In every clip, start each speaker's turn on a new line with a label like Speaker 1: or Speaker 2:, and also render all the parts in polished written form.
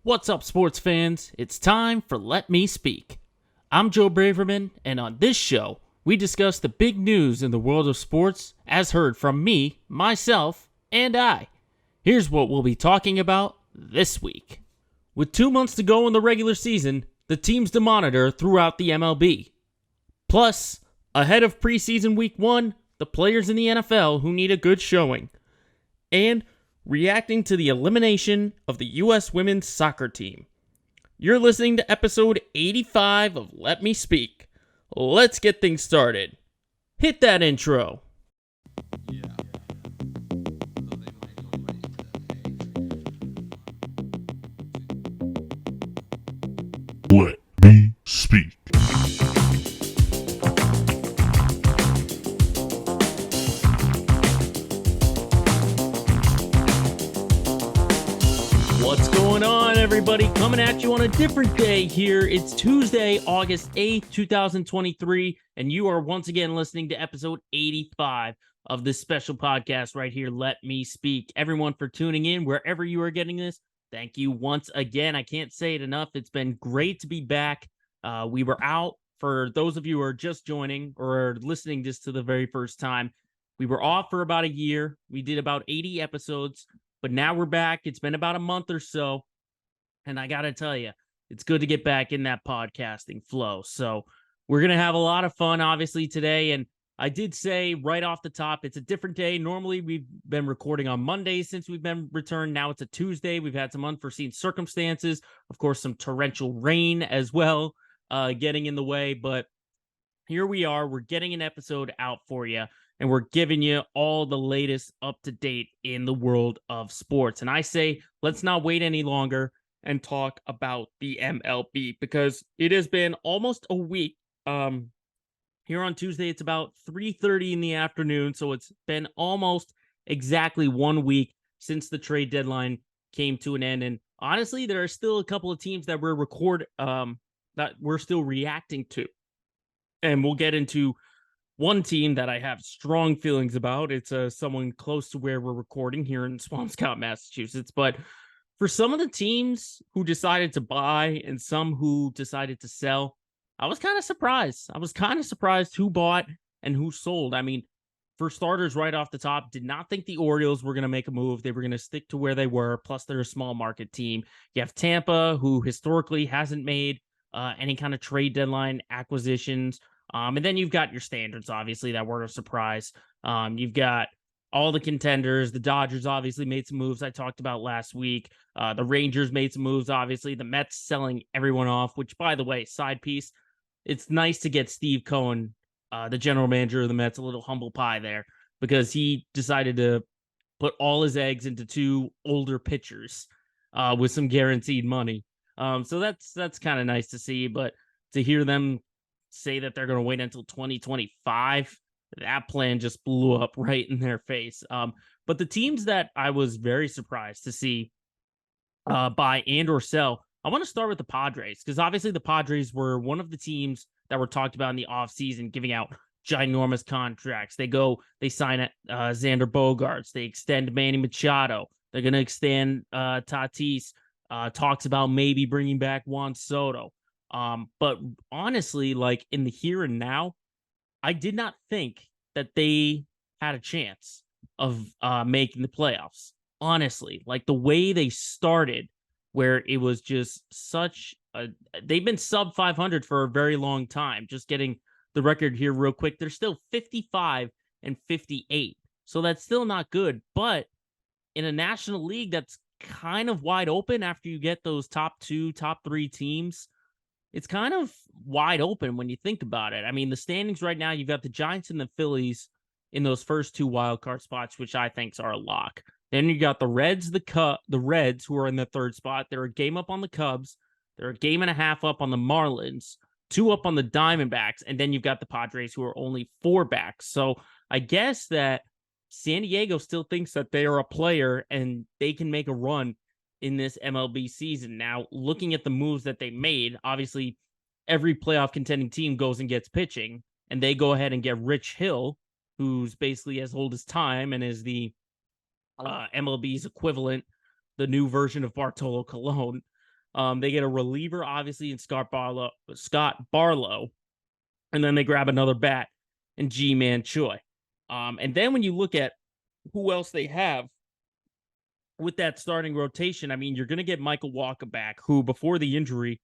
Speaker 1: What's up, sports fans? It's time for Let Me Speak. I'm Joe Braverman, and on this show, we discuss the big news in the world of sports as heard from me, myself, and I. Here's what we'll be talking about this week. With 2 months to go in the regular season, the teams to monitor throughout the MLB. Plus, ahead of preseason week 1, the players in the NFL who need a good showing. And reacting to the elimination of the U.S. women's soccer team. You're listening to episode 85 of Let Me Speak. Let's get things started. Hit that intro.
Speaker 2: Let me speak.
Speaker 1: What's going on, everybody? Coming at you on a different day here. It's Tuesday, August 8th, 2023, and you are once again listening to episode 85 of this special podcast right here, Let Me Speak. Everyone for tuning in, wherever you are getting this, thank you once again. I can't say it enough. It's been great to be back. We were out, for those of you who are just joining or are listening just to the very first time, we were off for about a year. We did about 80 episodes. But now we're back. It's been about a month or so. And I got to tell you, it's good to get back in that podcasting flow. So we're going to have a lot of fun, obviously, today. And I did say right off the top, it's a different day. Normally, we've been recording on Mondays since we've been returned. Now it's a Tuesday. We've had some unforeseen circumstances. Of course, some torrential rain as well, getting in the way. But here we are. We're getting an episode out for you. And we're giving you all the latest up-to-date in the world of sports. And I say, let's not wait any longer and talk about the MLB, because it has been almost a week. Here on Tuesday, it's about 3:30 in the afternoon, so it's been almost exactly 1 week since the trade deadline came to an end. And honestly, there are still a couple of teams that that we're still reacting to. And we'll get into one team that I have strong feelings about. It's someone close to where we're recording here in Swampscott, Massachusetts. But for some of the teams who decided to buy and some who decided to sell, I was kind of surprised. I was kind of surprised who bought and who sold. I mean, for starters, right off the top, did not think the Orioles were going to make a move. They were going to stick to where they were. Plus, they're a small market team. You have Tampa, who historically hasn't made any kind of trade deadline acquisitions. And then you've got your standards, obviously, that were a surprise. You've got all the contenders. The Dodgers obviously made some moves I talked about last week. The Rangers made some moves, obviously. The Mets selling everyone off, which, by the way, side piece, it's nice to get Steve Cohen, the general manager of the Mets, a little humble pie there, because he decided to put all his eggs into two older pitchers with some guaranteed money. So that's kind of nice to see, but to hear them say that they're going to wait until 2025, that plan just blew up right in their face. But the teams that I was very surprised to see buy and or sell, I want to start with the Padres, because obviously the Padres were one of the teams that were talked about in the offseason, giving out ginormous contracts. They sign Xander Bogaerts, they extend Manny Machado, they're going to extend Tatis, talks about maybe bringing back Juan Soto. But honestly, like in the here and now, I did not think that they had a chance of making the playoffs. Honestly, like the way they started, where it was just they've been sub 500 for a very long time. Just getting the record here real quick. They're still 55 and 58. So that's still not good. But in a national league that's kind of wide open after you get those top 2, top 3 teams, it's kind of wide open when you think about it. I mean, the standings right now, you've got the Giants and the Phillies in those first 2 wildcard spots, which I think are a lock. Then you got the Reds, the Reds, who are in the 3rd spot. They're a game up on the Cubs. They're a game and a half up on the Marlins, 2 up on the Diamondbacks, and then you've got the Padres, who are only 4 back. So I guess that San Diego still thinks that they are a player and they can make a run in this MLB season. Now, looking at the moves that they made, obviously every playoff contending team goes and gets pitching, and they go ahead and get Rich Hill, who's basically as old as time and is the MLB's equivalent, the new version of Bartolo Colon. They get a reliever, obviously, in Scott Barlow, and then they grab another bat in G-Man Choi. And then when you look at who else they have with that starting rotation, I mean, you're going to get Michael Walker back, who before the injury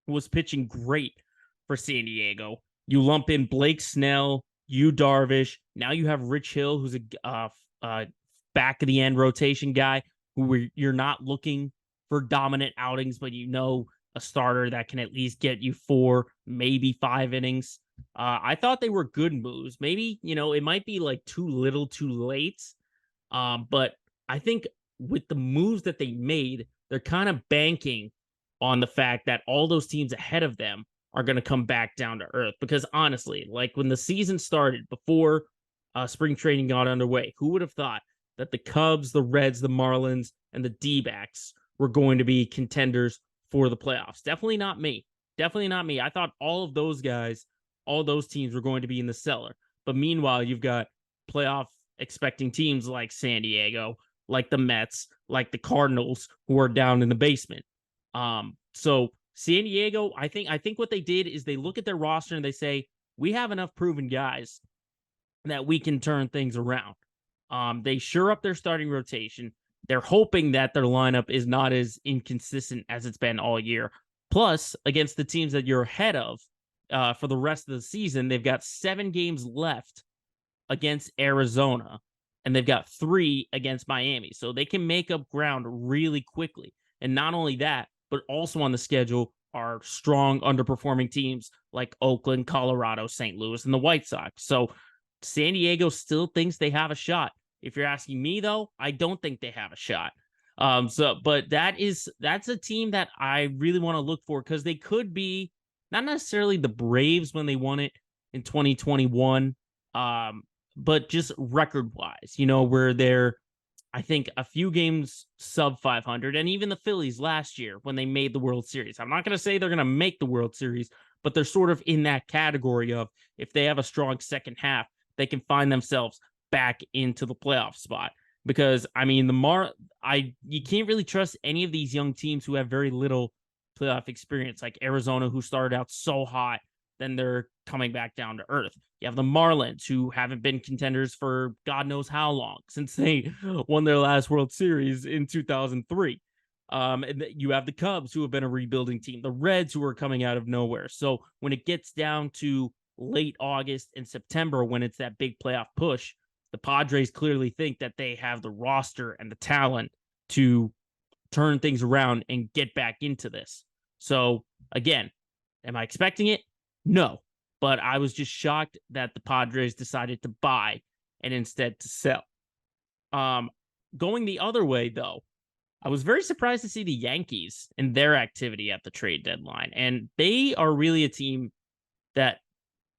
Speaker 1: was pitching great for San Diego. You lump in Blake Snell, Yu Darvish. Now you have Rich Hill, who's a back of the end rotation guy who you're not looking for dominant outings, but a starter that can at least get you 4, maybe 5 innings. I thought they were good moves. Maybe, it might be like too little too late. But I think with the moves that they made, they're kind of banking on the fact that all those teams ahead of them are going to come back down to earth. Because honestly, like when the season started, before spring training got underway, who would have thought that the Cubs, the Reds, the Marlins, and the D-backs were going to be contenders for the playoffs? Definitely not me. Definitely not me. I thought all of those guys, all those teams were going to be in the cellar. But meanwhile, you've got playoff expecting teams like San Diego, like the Mets, like the Cardinals, who are down in the basement. So San Diego, I think what they did is they look at their roster and they say, we have enough proven guys that we can turn things around. They shore up their starting rotation. They're hoping that their lineup is not as inconsistent as it's been all year. Plus, against the teams that you're ahead of for the rest of the season, they've got 7 games left against Arizona, and they've got 3 against Miami. So they can make up ground really quickly. And not only that, but also on the schedule are strong underperforming teams like Oakland, Colorado, St. Louis, and the White Sox. So San Diego still thinks they have a shot. If you're asking me, though, I don't think they have a shot. But that's a team that I really want to look for, because they could be not necessarily the Braves when they won it in 2021, but just record-wise, where they're, I think, a few games sub 500, and even the Phillies last year when they made the World Series. I'm not going to say they're going to make the World Series, but they're sort of in that category of, if they have a strong second half, they can find themselves back into the playoff spot. Because, I mean, you can't really trust any of these young teams who have very little playoff experience, like Arizona, who started out so hot, then they're coming back down to earth. You have the Marlins, who haven't been contenders for God knows how long, since they won their last World Series in 2003. And you have the Cubs, who have been a rebuilding team, the Reds, who are coming out of nowhere. So when it gets down to late August and September, when it's that big playoff push, the Padres clearly think that they have the roster and the talent to turn things around and get back into this. So again, am I expecting it? No, but I was just shocked that the Padres decided to buy and instead to sell. Going the other way, though, I was very surprised to see the Yankees and their activity at the trade deadline. And they are really a team that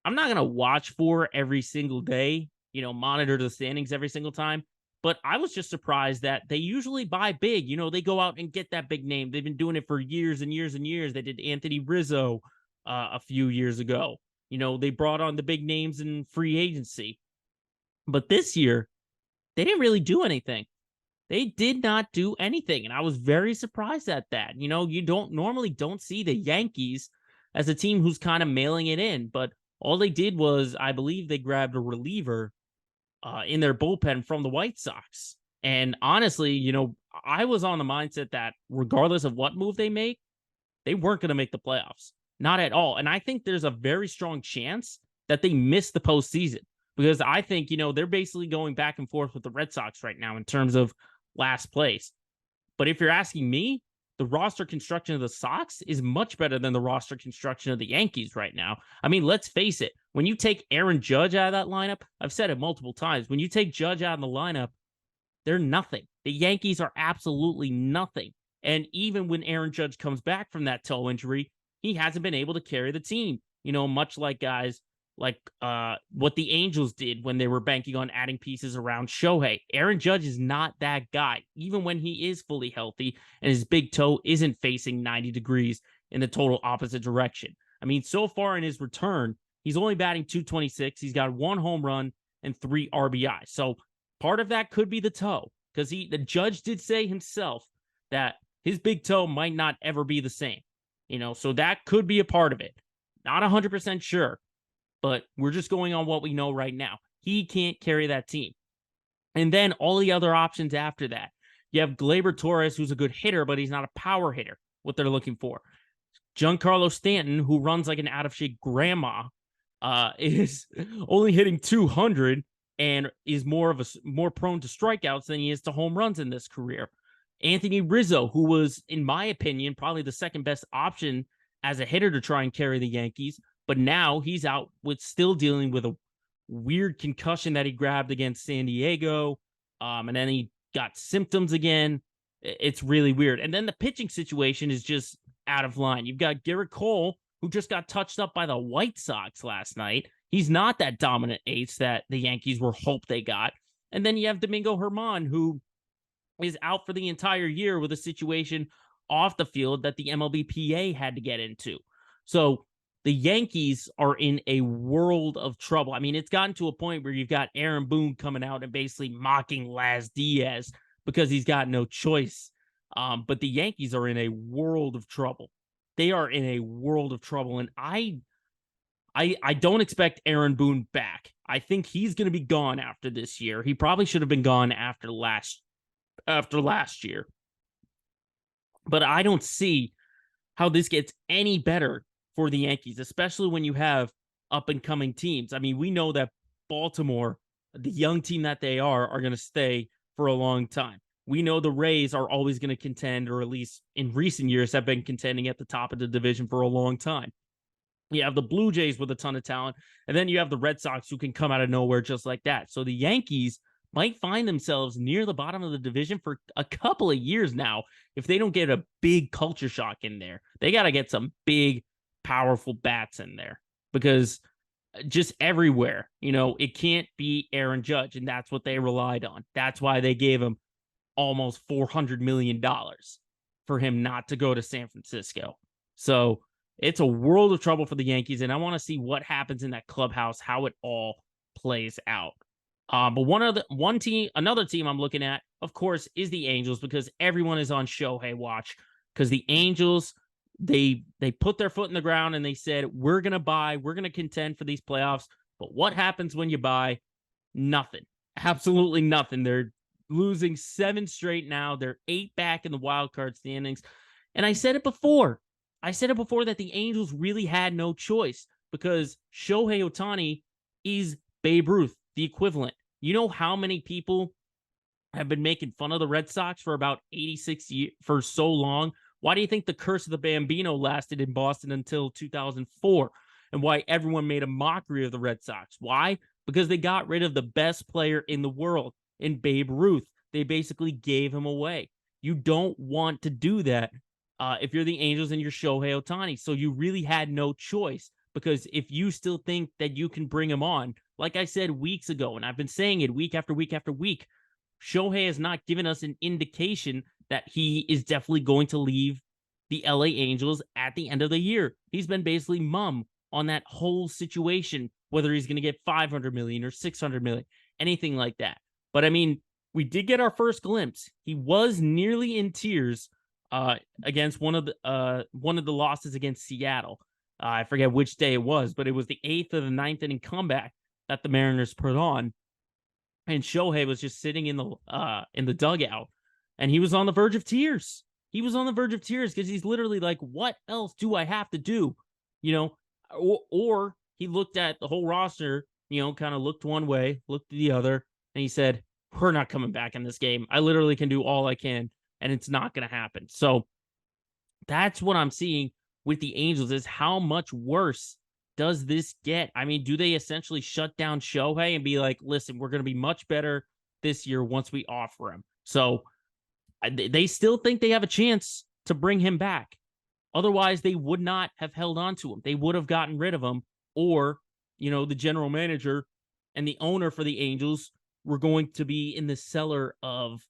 Speaker 1: I'm not going to watch for every single day, monitor the standings every single time. But I was just surprised that they usually buy big. They go out and get that big name. They've been doing it for years and years and years. They did Anthony Rizzo a few years ago. They brought on the big names in free agency. But this year, they didn't really do anything. They did not do anything. And I was very surprised at that. You don't see the Yankees as a team who's kind of mailing it in. But all they did was, I believe they grabbed a reliever in their bullpen from the White Sox. And honestly, I was on the mindset that regardless of what move they make, they weren't going to make the playoffs. Not at all. And I think there's a very strong chance that they miss the postseason, because I think, they're basically going back and forth with the Red Sox right now in terms of last place. But if you're asking me, the roster construction of the Sox is much better than the roster construction of the Yankees right now. I mean, let's face it. When you take Aaron Judge out of that lineup, I've said it multiple times, when you take Judge out of the lineup, they're nothing. The Yankees are absolutely nothing. And even when Aaron Judge comes back from that toe injury, he hasn't been able to carry the team, much like guys like what the Angels did when they were banking on adding pieces around Shohei. Aaron Judge is not that guy, even when he is fully healthy and his big toe isn't facing 90 degrees in the total opposite direction. I mean, so far in his return, he's only batting .226. He's got 1 home run and 3 RBI. So part of that could be the toe, because the Judge did say himself that his big toe might not ever be the same. So that could be a part of it. Not 100% sure, but we're just going on what we know right now. He can't carry that team. And then all the other options after that. You have Gleyber Torres, who's a good hitter, but he's not a power hitter, what they're looking for. Giancarlo Stanton, who runs like an out-of-shape grandma, is only hitting 200 and is more prone to strikeouts than he is to home runs in this career. Anthony Rizzo, who was, in my opinion, probably the second best option as a hitter to try and carry the Yankees, but now he's out with still dealing with a weird concussion that he grabbed against San Diego, and then he got symptoms again. It's really weird. And then the pitching situation is just out of line. You've got Garrett Cole, who just got touched up by the White Sox last night. He's not that dominant ace that the Yankees were hoped they got. And then you have Domingo Germán, who is out for the entire year with a situation off the field that the MLBPA had to get into. So the Yankees are in a world of trouble. I mean, it's gotten to a point where you've got Aaron Boone coming out and basically mocking Laz Diaz because he's got no choice. But the Yankees are in a world of trouble. They are in a world of trouble. And I don't expect Aaron Boone back. I think he's going to be gone after this year. He probably should have been gone after last year. But I don't see how this gets any better for the Yankees, especially when you have up-and-coming teams. I mean, we know that Baltimore, the young team that they are going to stay for a long time. We know the Rays are always going to contend, or at least in recent years have been contending at the top of the division for a long time. You have the Blue Jays with a ton of talent, and then you have the Red Sox who can come out of nowhere just like that. So the Yankees might find themselves near the bottom of the division for a couple of years now if they don't get a big culture shock in there. They got to get some big, powerful bats in there, because just everywhere, it can't be Aaron Judge, and that's what they relied on. That's why they gave him almost $400 million for him not to go to San Francisco. So it's a world of trouble for the Yankees, and I want to see what happens in that clubhouse, how it all plays out. But another team I'm looking at, of course, is the Angels, because everyone is on Shohei watch, because the Angels, they put their foot in the ground and they said, we're going to contend for these playoffs. But what happens when you buy? Nothing. Absolutely nothing. They're losing 7 straight now. They're 8 back in the wild card standings. And I said it before that the Angels really had no choice, because Shohei Ohtani is Babe Ruth, the equivalent. You know how many people have been making fun of the Red Sox for about 86 years, for so long? Why do you think the curse of the Bambino lasted in Boston until 2004? And why everyone made a mockery of the Red Sox? Why? Because they got rid of the best player in the world, in Babe Ruth. They basically gave him away. You don't want to do that if you're the Angels and you're Shohei Ohtani. So you really had no choice, because if you still think that you can bring him on, like I said weeks ago, and I've been saying it week after week after week, Shohei has not given us an indication that he is definitely going to leave the LA Angels at the end of the year. He's been basically mum on that whole situation, whether he's going to get $500 million or $600 million, anything like that. But I mean, we did get our first glimpse. He was nearly in tears against one of the losses against Seattle. I forget which day it was, but it was the 8th or the 9th inning comeback that the Mariners put on. And Shohei was just sitting in the dugout, and he was on the verge of tears. He was on the verge of tears because he's literally like, what else do I have to do? Or he looked at the whole roster, kind of looked one way, looked the other, and he said, we're not coming back in this game. I literally can do all I can, and it's not going to happen. So that's what I'm seeing with the Angels, is how much worse does this get? I mean, do they essentially shut down Shohei and be like, listen, we're going to be much better this year once we offer him? So they still think they have a chance to bring him back. Otherwise, they would not have held on to him. They would have gotten rid of him, or, the general manager and the owner for the Angels were going to be in the cellar of,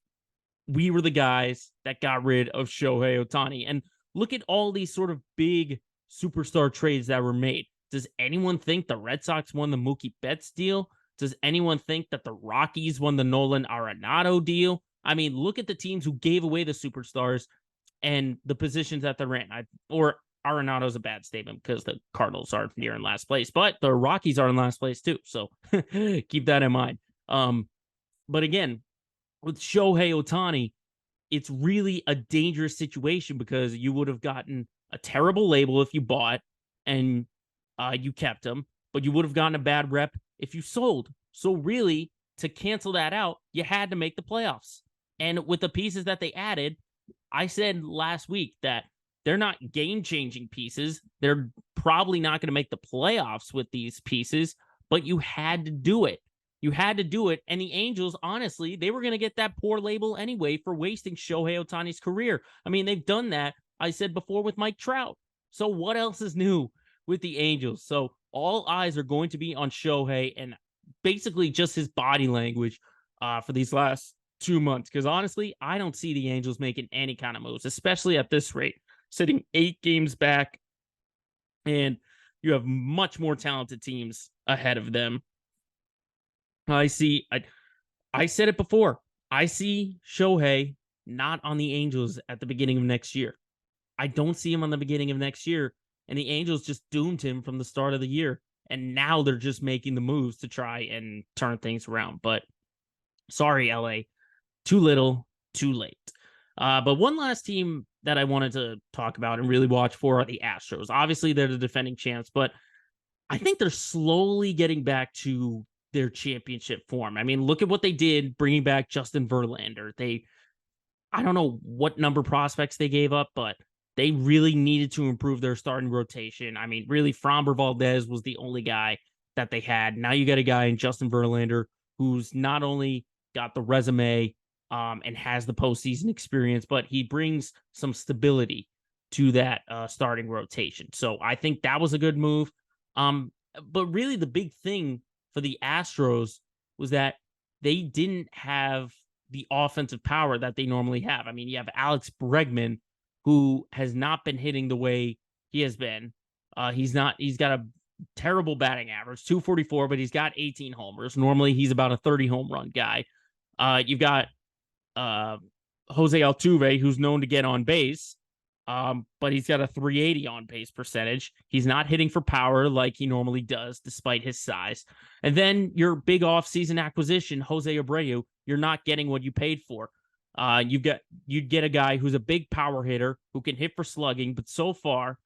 Speaker 1: we were the guys that got rid of Shohei Ohtani. And look at all these sort of big superstar trades that were made. Does anyone think the Red Sox won the Mookie Betts deal? Does anyone think that the Rockies won the Nolan Arenado deal? I mean, look at the teams who gave away the superstars and the positions that they're in. Or Arenado's a bad statement because the Cardinals are near in last place, but the Rockies are in last place too. So keep that in mind. But again, with Shohei Ohtani, it's really a dangerous situation because you would have gotten a terrible label if you bought and you kept him, but you would have gotten a bad rep if you sold. So really, to cancel that out, you had to make the playoffs. And with the pieces that they added, I said last week that they're not game-changing pieces. They're probably not going to make the playoffs with these pieces, but you had to do it. You had to do it. And the Angels, honestly, they were going to get that poor label anyway for wasting Shohei Ohtani's career. I mean, they've done that, I said before, with Mike Trout. So what else is new with the Angels? So all eyes are going to be on Shohei and basically just his body language for these last 2 months. Because honestly, I don't see the Angels making any kind of moves, especially at this rate, sitting 8 games back. And you have much more talented teams ahead of them. I said it before. I see Shohei not on the Angels at the beginning of next year. I don't see him on the beginning of next year. And the Angels just doomed him from the start of the year. And now they're just making the moves to try and turn things around. But sorry, LA. Too little, too late. But one last team that I wanted to talk about and really watch for are the Astros. Obviously, they're the defending champs, but I think they're slowly getting back to their championship form. I mean, look at what they did bringing back Justin Verlander. I don't know what number prospects they gave up, but they really needed to improve their starting rotation. I mean, really, Framber Valdez was the only guy that they had. Now you got a guy in Justin Verlander who's not only got the resume and has the postseason experience, but he brings some stability to that starting rotation. So I think that was a good move. But really, the big thing for the Astros was that they didn't have the offensive power that they normally have. I mean, you have Alex Bregman, who has not been hitting the way he has been. He's got a terrible batting average, 244, but he's got 18 homers. Normally, he's about a 30 home run guy. You've got Jose Altuve, who's known to get on base, but he's got a 380 on base percentage. He's not hitting for power like he normally does, despite his size. And then your big offseason acquisition, Jose Abreu, you're not getting what you paid for. You'd get a guy who's a big power hitter who can hit for slugging, but so far,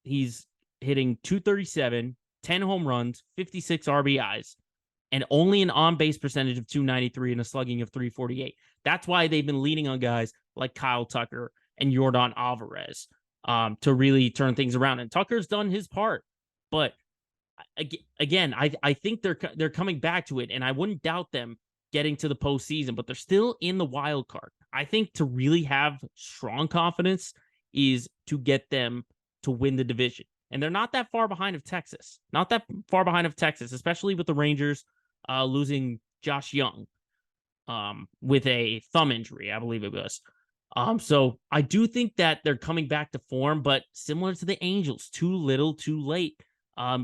Speaker 1: he's hitting 237, 10 home runs, 56 RBIs, and only an on-base percentage of 293 and a slugging of 348. That's why they've been leaning on guys like Kyle Tucker and Yordan Alvarez to really turn things around. And Tucker's done his part. But again, I think they're coming back to it, and I wouldn't doubt them getting to the postseason, but they're still in the wild card. I think to really have strong confidence is to get them to win the division. And they're not that far behind of Texas. Not that far behind of Texas, especially with the Rangers losing Josh Young with a thumb injury, I believe it was. So I do think that they're coming back to form, but similar to the Angels, too little, too late.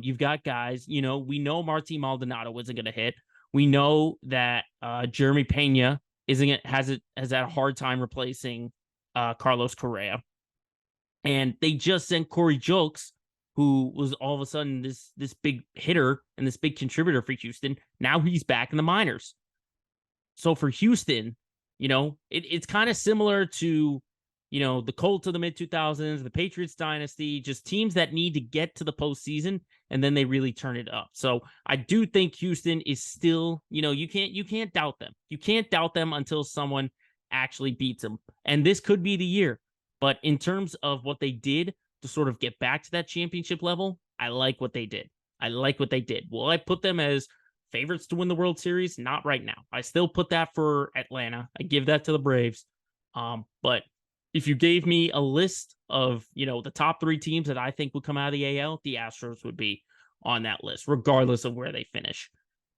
Speaker 1: You've got guys, we know Martin Maldonado isn't going to hit. We know that Jeremy Pena has had a hard time replacing Carlos Correa. And they just sent Corey Julks, who was all of a sudden this big hitter and this big contributor for Houston. Now he's back in the minors. So for Houston, it's kind of similar to, the Colts of the mid-2000s, the Patriots dynasty, just teams that need to get to the postseason, and then they really turn it up. So I do think Houston is still, you can't doubt them. You can't doubt them until someone actually beats them. And this could be the year. But in terms of what they did to sort of get back to that championship level, I like what they did. Will I put them as favorites to win the World Series? Not right now. I still put that for Atlanta. I give that to the Braves. But if you gave me a list of, the top 3 teams that I think would come out of the AL, the Astros would be on that list, regardless of where they finish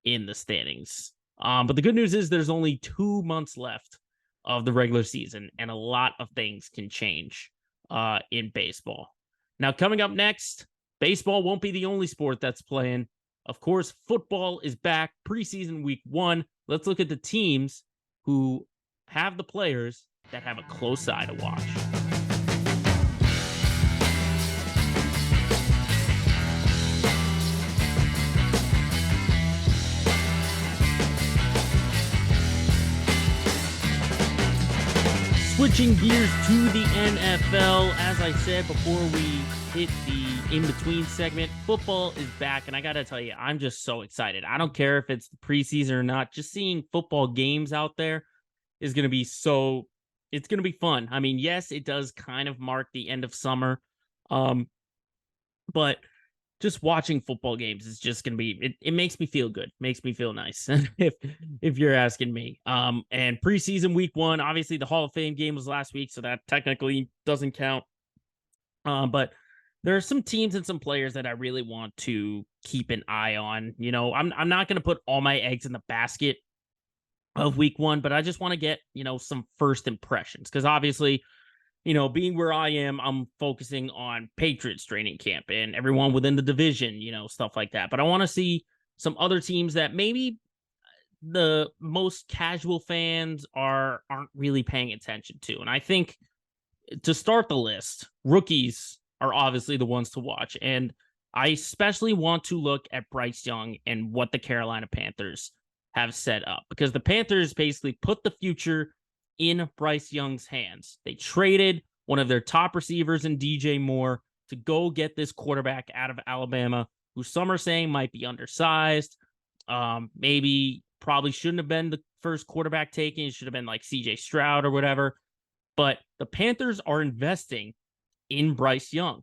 Speaker 1: in the standings. But the good news is there's only 2 months left of the regular season, and a lot of things can change in baseball. Now, coming up next, baseball won't be the only sport that's playing. Of course, football is back, preseason week 1. Let's look at the teams who have the players that have a close eye to watch. Switching gears to the NFL, as I said before we hit the in-between segment, football is back, and I got to tell you, I'm just so excited. I don't care if it's the preseason or not. Just seeing football games out there is going to be it's going to be fun. I mean, yes, it does kind of mark the end of summer, but just watching football games is just going to be, it makes me feel good, makes me feel nice, if you're asking me. And preseason week 1, obviously the Hall of Fame game was last week, so that technically doesn't count. But there are some teams and some players that I really want to keep an eye on. You know, I'm not going to put all my eggs in the basket of week 1, but I just want to get, some first impressions, because obviously, being where I am, I'm focusing on Patriots training camp and everyone within the division, stuff like that. But I want to see some other teams that maybe the most casual fans aren't really paying attention to. And I think to start the list, rookies are obviously the ones to watch. And I especially want to look at Bryce Young and what the Carolina Panthers have set up, because the Panthers basically put the future in Bryce Young's hands. They traded one of their top receivers in DJ Moore to go get this quarterback out of Alabama, who some are saying might be undersized. Maybe probably shouldn't have been the first quarterback taken. It should have been like CJ Stroud or whatever. But the Panthers are investing in Bryce Young.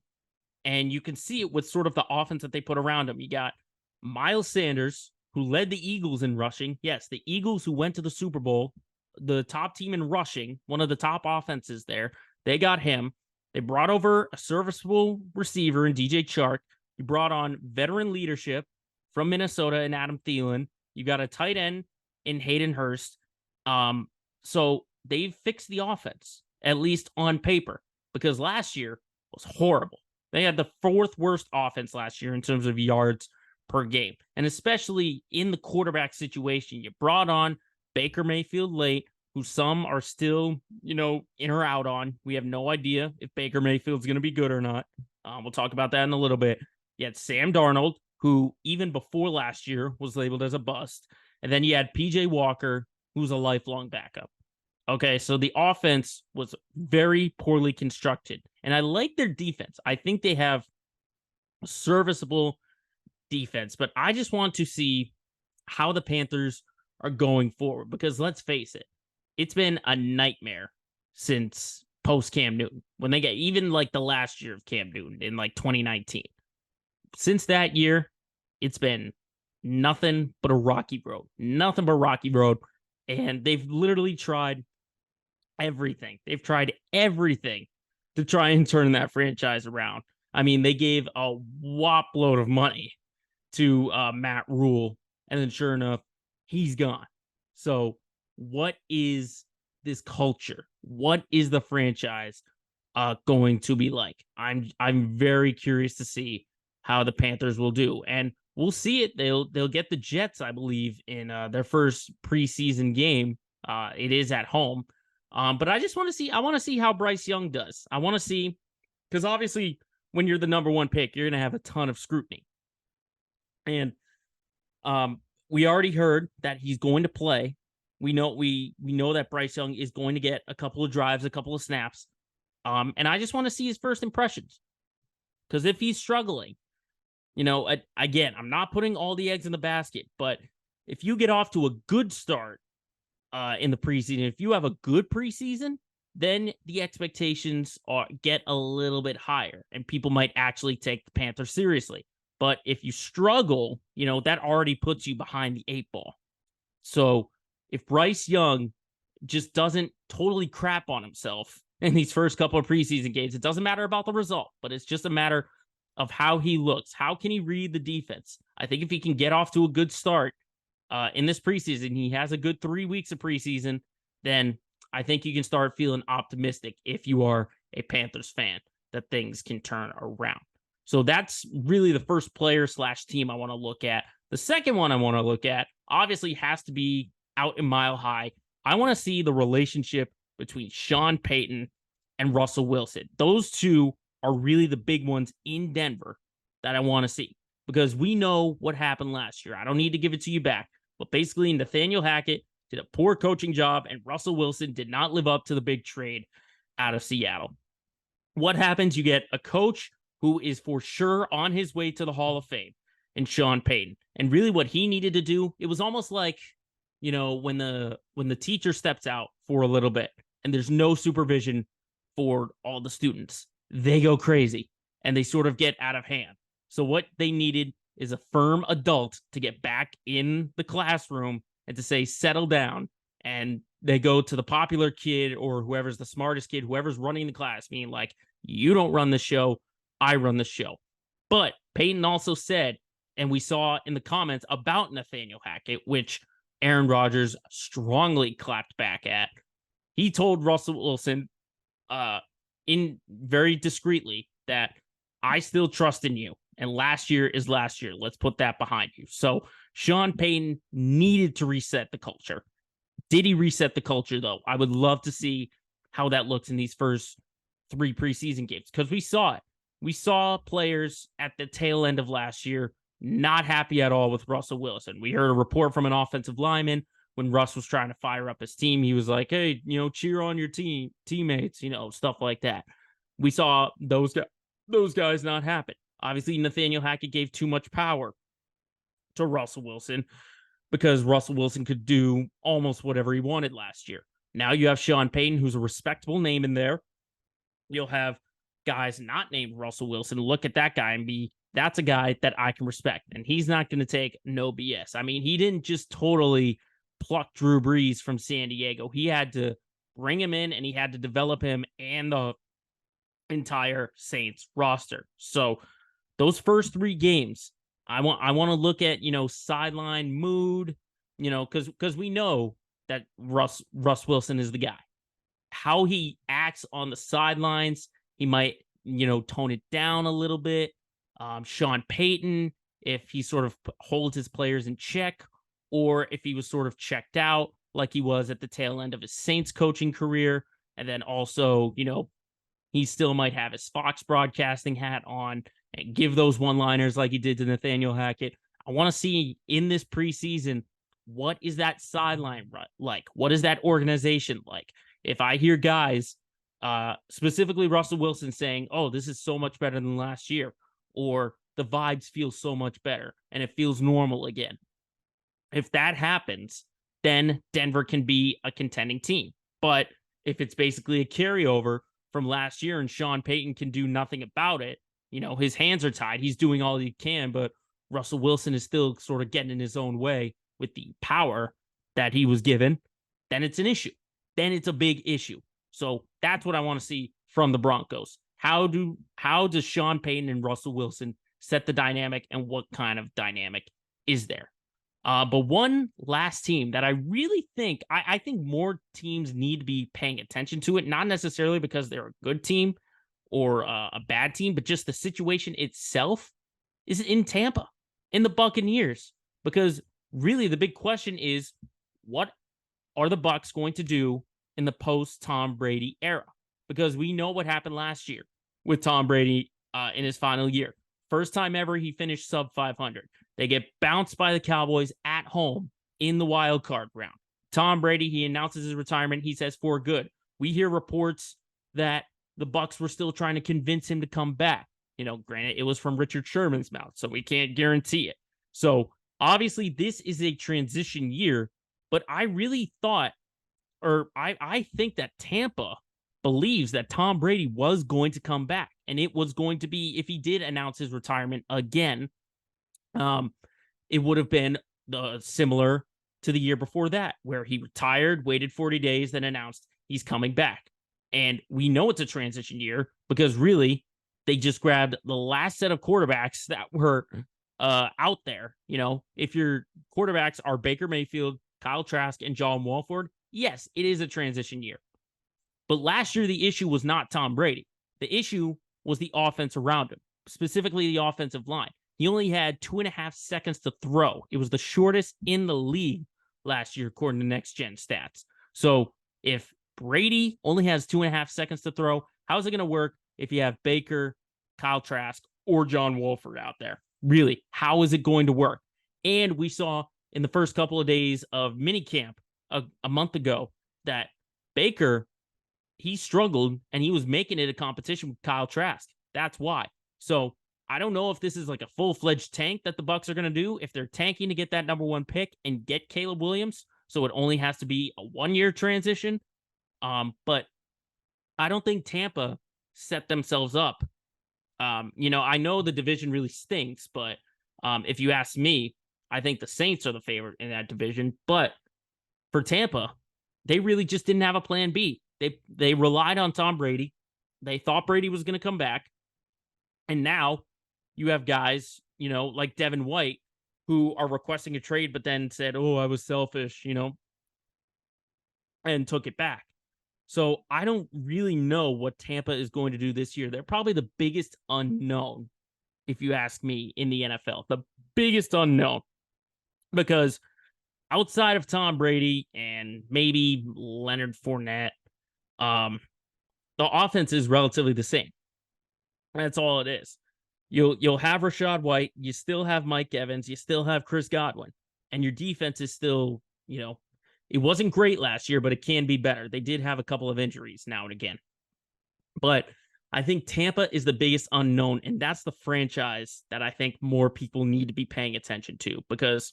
Speaker 1: And you can see it with sort of the offense that they put around him. You got Miles Sanders, who led the Eagles in rushing. Yes, the Eagles who went to the Super Bowl, the top team in rushing, one of the top offenses there. They got him. They brought over a serviceable receiver in DJ Chark. You brought on veteran leadership from Minnesota and Adam Thielen. You got a tight end in Hayden Hurst. So they've fixed the offense, at least on paper, because last year was horrible. They had the 4th worst offense last year in terms of yards per game. And especially in the quarterback situation, you brought on Baker Mayfield late, who some are still, in or out on. We have no idea if Baker Mayfield's going to be good or not. We'll talk about that in a little bit. You had Sam Darnold, who even before last year was labeled as a bust. And then you had PJ Walker, who's a lifelong backup. Okay, so the offense was very poorly constructed. And I like their defense. I think they have a serviceable defense, but I just want to see how the Panthers are going forward, because let's face it, it's been a nightmare since post Cam Newton, when they get even like the last year of Cam Newton in like 2019. Since that year, it's been nothing but a rocky road, and they've literally tried everything. They've tried everything to try and turn that franchise around. I mean, they gave a whop load of money to Matt Rule, and then sure enough, he's gone. So what is this culture? What is the franchise going to be like? I'm very curious to see how the Panthers will do. And we'll see it. They'll get the Jets, I believe, in their first preseason game. It is at home. But I just want to see, I want to see how Bryce Young does. I want to see, because obviously when you're the number 1 pick, you're going to have a ton of scrutiny. And we already heard that he's going to play. We know that Bryce Young is going to get a couple of drives, a couple of snaps. And I just want to see his first impressions. Because if he's struggling, again, I'm not putting all the eggs in the basket, but if you get off to a good start in the preseason, if you have a good preseason, then the expectations get a little bit higher, and people might actually take the Panthers seriously. But if you struggle, that already puts you behind the 8 ball. So if Bryce Young just doesn't totally crap on himself in these first couple of preseason games, it doesn't matter about the result, but it's just a matter of how he looks. How can he read the defense? I think if he can get off to a good start in this preseason, he has a good 3 weeks of preseason, then I think you can start feeling optimistic if you are a Panthers fan that things can turn around. So that's really the first player / team I want to look at. The second one I want to look at obviously has to be out in Mile High. I want to see the relationship between Sean Payton and Russell Wilson. Those two are really the big ones in Denver that I want to see, because we know what happened last year. I don't need to give it to you back, but basically Nathaniel Hackett did a poor coaching job and Russell Wilson did not live up to the big trade out of Seattle. What happens? You get a coach who is for sure on his way to the Hall of Fame in Sean Payton. And really what he needed to do, it was almost like, when the teacher steps out for a little bit and there's no supervision for all the students, they go crazy and they sort of get out of hand. So what they needed is a firm adult to get back in the classroom and to say, settle down. And they go to the popular kid or whoever's the smartest kid, whoever's running the class, being like, you don't run the show, I run the show. But Payton also said, and we saw in the comments about Nathaniel Hackett, which Aaron Rodgers strongly clapped back at, he told Russell Wilson in very discreetly that I still trust in you. And last year is last year. Let's put that behind you. So Sean Payton needed to reset the culture. Did he reset the culture, though? I would love to see how that looks in these first 3 preseason games, because we saw it. We saw players at the tail end of last year not happy at all with Russell Wilson. We heard a report from an offensive lineman when Russ was trying to fire up his team. He was like, hey, cheer on your teammates, stuff like that. We saw those guys not happen. Obviously, Nathaniel Hackett gave too much power to Russell Wilson because Russell Wilson could do almost whatever he wanted last year. Now you have Sean Payton, who's a respectable name in there. You'll have guys not named Russell Wilson look at that guy and be, that's a guy that I can respect. And he's not going to take no BS. I mean, he didn't just totally pluck Drew Brees from San Diego. He had to bring him in and he had to develop him and the entire Saints roster. So those first 3 games, I want to look at, sideline mood, because we know that Russ Wilson is the guy. How he acts on the sidelines, he might, tone it down a little bit. Sean Payton, if he sort of holds his players in check, or if he was sort of checked out like he was at the tail end of his Saints coaching career. And then also, he still might have his Fox broadcasting hat on and give those one-liners like he did to Nathaniel Hackett. I want to see in this preseason, what is that sideline like? What is that organization like? If I hear guys, specifically Russell Wilson, saying, oh, this is so much better than last year, or the vibes feel so much better and it feels normal again. If that happens, then Denver can be a contending team. But if it's basically a carryover from last year and Sean Payton can do nothing about it, his hands are tied. He's doing all he can, but Russell Wilson is still sort of getting in his own way with the power that he was given, then it's an issue. Then it's a big issue. So that's what I want to see from the Broncos. How does Sean Payton and Russell Wilson set the dynamic, and what kind of dynamic is there? But one last team that I really think, I think more teams need to be paying attention to it, not necessarily because they're a good team or a bad team, but just the situation itself is in Tampa, in the Buccaneers. Because really the big question is, what are the Bucs going to do in the post-Tom Brady era? Because we know what happened last year with Tom Brady in his final year. First time ever he finished sub 500. They get bounced by the Cowboys at home in the wild card round. Tom Brady, he announces his retirement. He says, for good. We hear reports that the Bucs were still trying to convince him to come back. Granted, it was from Richard Sherman's mouth, so we can't guarantee it. So obviously this is a transition year, but I really thought, or I think that Tampa believes that Tom Brady was going to come back, and it was going to be, if he did announce his retirement again, it would have been similar to the year before that, where he retired, waited 40 days, then announced he's coming back. And we know it's a transition year because really they just grabbed the last set of quarterbacks that were out there. If your quarterbacks are Baker Mayfield, Kyle Trask, and John Wolford, yes, it is a transition year. But last year, the issue was not Tom Brady. The issue was the offense around him, specifically the offensive line. He only had 2.5 seconds to throw. It was the shortest in the league last year, according to Next Gen Stats. So if Brady only has 2.5 seconds to throw. How's it going to work if you have Baker, Kyle Trask, or John Wolford out there? Really, how is it going to work? And we saw in the first couple of days of minicamp a month ago that Baker, he struggled and he was making it a competition with Kyle Trask. That's why. So I don't know if this is like a full-fledged tank that the Bucs are going to do, if they're tanking to get that number 1 pick and get Caleb Williams. So it only has to be a 1-year transition. But I don't think Tampa set themselves up. I know the division really stinks, but if you ask me, I think the Saints are the favorite in that division. But for Tampa, they really just didn't have a plan B. They relied on Tom Brady. They thought Brady was going to come back. And now you have guys, like Devin White, who are requesting a trade, but then said, oh, I was selfish, and took it back. So I don't really know what Tampa is going to do this year. They're probably the biggest unknown, if you ask me, in the NFL. The biggest unknown. Because outside of Tom Brady and maybe Leonard Fournette, the offense is relatively the same. That's all it is. You'll have Rachaad White. You still have Mike Evans. You still have Chris Godwin. And your defense is still, it wasn't great last year, but it can be better. They did have a couple of injuries now and again. But I think Tampa is the biggest unknown, and that's the franchise that I think more people need to be paying attention to, because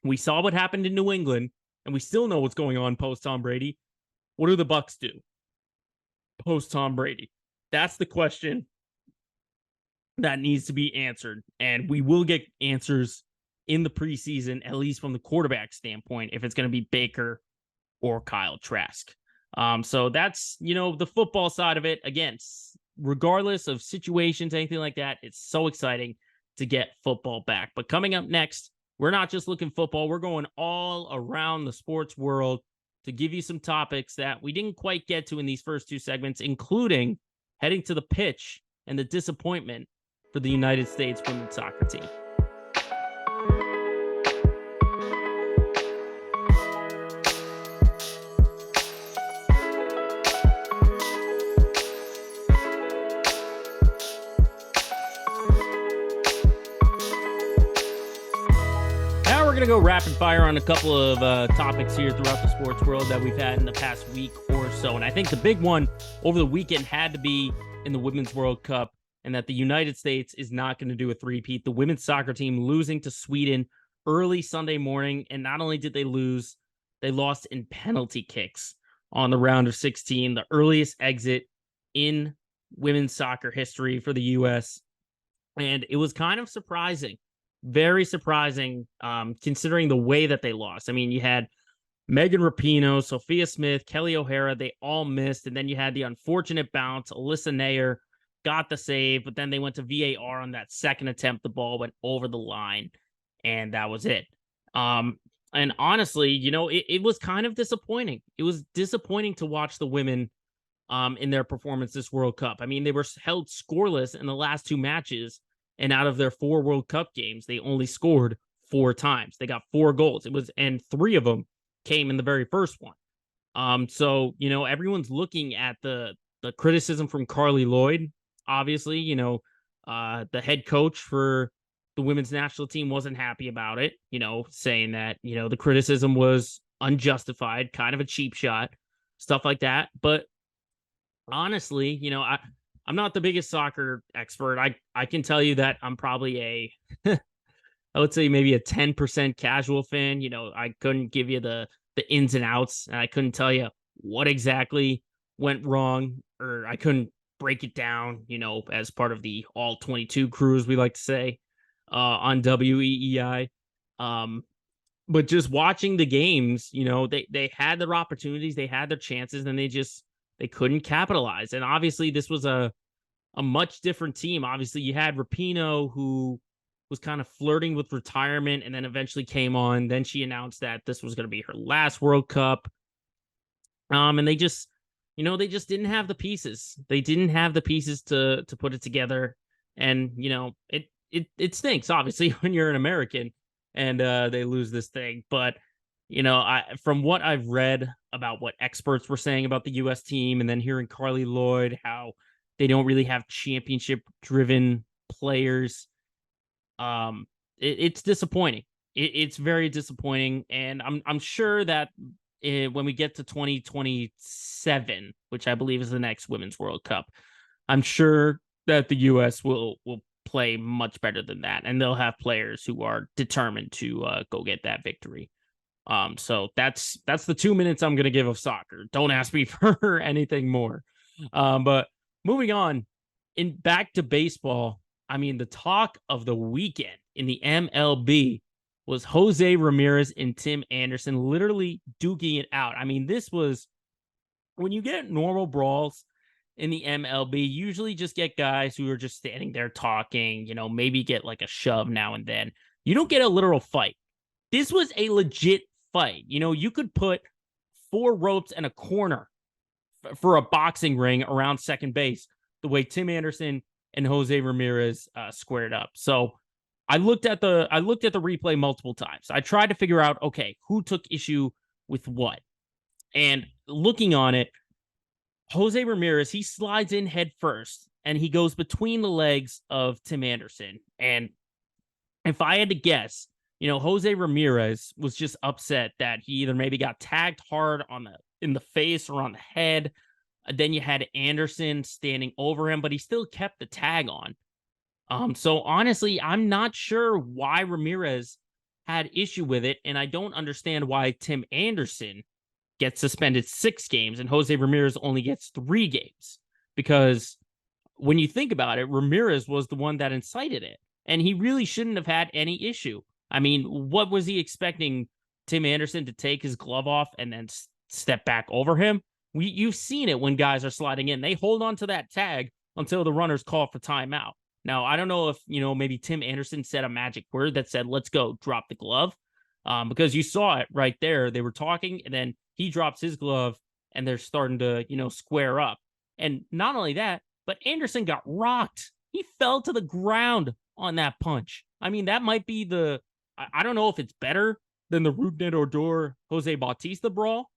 Speaker 1: we saw what happened in New England, and we still know what's going on post-Tom Brady. What do the Bucs do post-Tom Brady? That's the question that needs to be answered, and we will get answers in the preseason, at least from the quarterback standpoint, if it's going to be Baker or Kyle Trask. So that's, the football side of it. Again, regardless of situations, anything like that, it's so exciting to get football back. But coming up next, we're not just looking football. We're going all around the sports world to give you some topics that we didn't quite get to in these first 2 segments, including heading to the pitch and the disappointment for the United States women's soccer team. We're going to go rapid fire on a couple of topics here throughout the sports world that we've had in the past week or so. And I think the big one over the weekend had to be in the Women's World Cup, and that the United States is not going to do a three-peat. The women's soccer team losing to Sweden early Sunday morning. And not only did they lose, they lost in penalty kicks on the round of 16, the earliest exit in women's soccer history for the U.S. And it was kind of surprising. Very surprising, considering the way that they lost. I mean, you had Megan Rapinoe, Sophia Smith, Kelly O'Hara, they all missed. And then you had the unfortunate bounce. Alyssa Nair got the save, but then they went to VAR on that second attempt. The ball went over the line, and that was it. And honestly, it was kind of disappointing. It was disappointing to watch the women in their performance this World Cup. I mean, they were held scoreless in the last 2 matches. And out of their 4 World Cup games, they only scored 4 times. They got 4 goals. And 3 of them came in the very first one. So, everyone's looking at the criticism from Carly Lloyd. Obviously, the head coach for the women's national team wasn't happy about it, saying that, the criticism was unjustified, kind of a cheap shot, stuff like that. But honestly, I'm not the biggest soccer expert. I can tell you that I'm probably I would say maybe a 10% casual fan. I couldn't give you the ins and outs, and I couldn't tell you what exactly went wrong, or I couldn't break it down, as part of the all 22 crew, as we like to say, on WEEI. But just watching the games, they had their opportunities, they had their chances, and they couldn't capitalize. And obviously this was a much different team. Obviously you had Rapinoe, who was kind of flirting with retirement and then eventually came on. Then she announced that this was going to be her last World Cup. And they just didn't have the pieces. They didn't have the pieces to put it together. And, it stinks, obviously, when you're an American and they lose this thing. But From what I've read about what experts were saying about the US team, and then hearing Carly Lloyd, how they don't really have championship driven players. It's disappointing. It's very disappointing, and I'm sure that when we get to 2027, which I believe is the next Women's World Cup, I'm sure that the U.S. will play much better than that, and they'll have players who are determined to go get that victory. So that's the 2 minutes I'm going to give of soccer. Don't ask me for anything more. But moving on, in back to baseball. I mean, the talk of the weekend in the MLB was Jose Ramirez and Tim Anderson literally duking it out. I mean, this was when you get normal brawls in the MLB, usually just get guys who are just standing there talking, maybe get like a shove now and then. You don't get a literal fight. This was a legit fight. You could put 4 ropes and a corner for a boxing ring around second base, the way Tim Anderson and Jose Ramirez squared up. So I looked at the replay multiple times. I tried to figure out, okay, who took issue with what. And looking on it, Jose Ramirez, he slides in head first and he goes between the legs of Tim Anderson. And if I had to guess, Jose Ramirez was just upset that he either maybe got tagged hard in the face or on the head. Then you had Anderson standing over him, but he still kept the tag on. So honestly, I'm not sure why Ramirez had issue with it, and I don't understand why Tim Anderson gets suspended 6 games and Jose Ramirez only gets 3 games. Because when you think about it, Ramirez was the one that incited it, and he really shouldn't have had any issue. I mean, what was he expecting Tim Anderson to take his glove off and then step back over him? You've seen it when guys are sliding in. They hold on to that tag until the runners call for timeout. Now, I don't know if, maybe Tim Anderson said a magic word that said, let's go, drop the glove. Because you saw it right there. They were talking, and then he drops his glove, and they're starting to, square up. And not only that, but Anderson got rocked. He fell to the ground on that punch. I mean, that might be I don't know if it's better than the Rougned Odor Jose Bautista brawl.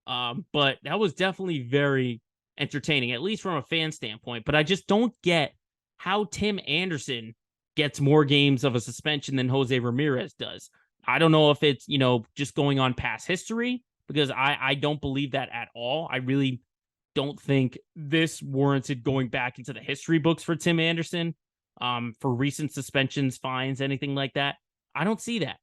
Speaker 1: But that was definitely very entertaining, at least from a fan standpoint. But I just don't get how Tim Anderson gets more games of a suspension than Jose Ramirez does. I don't know if it's, just going on past history, because I don't believe that at all. I really don't think this warranted going back into the history books for Tim Anderson, for recent suspensions, fines, anything like that. I don't see that.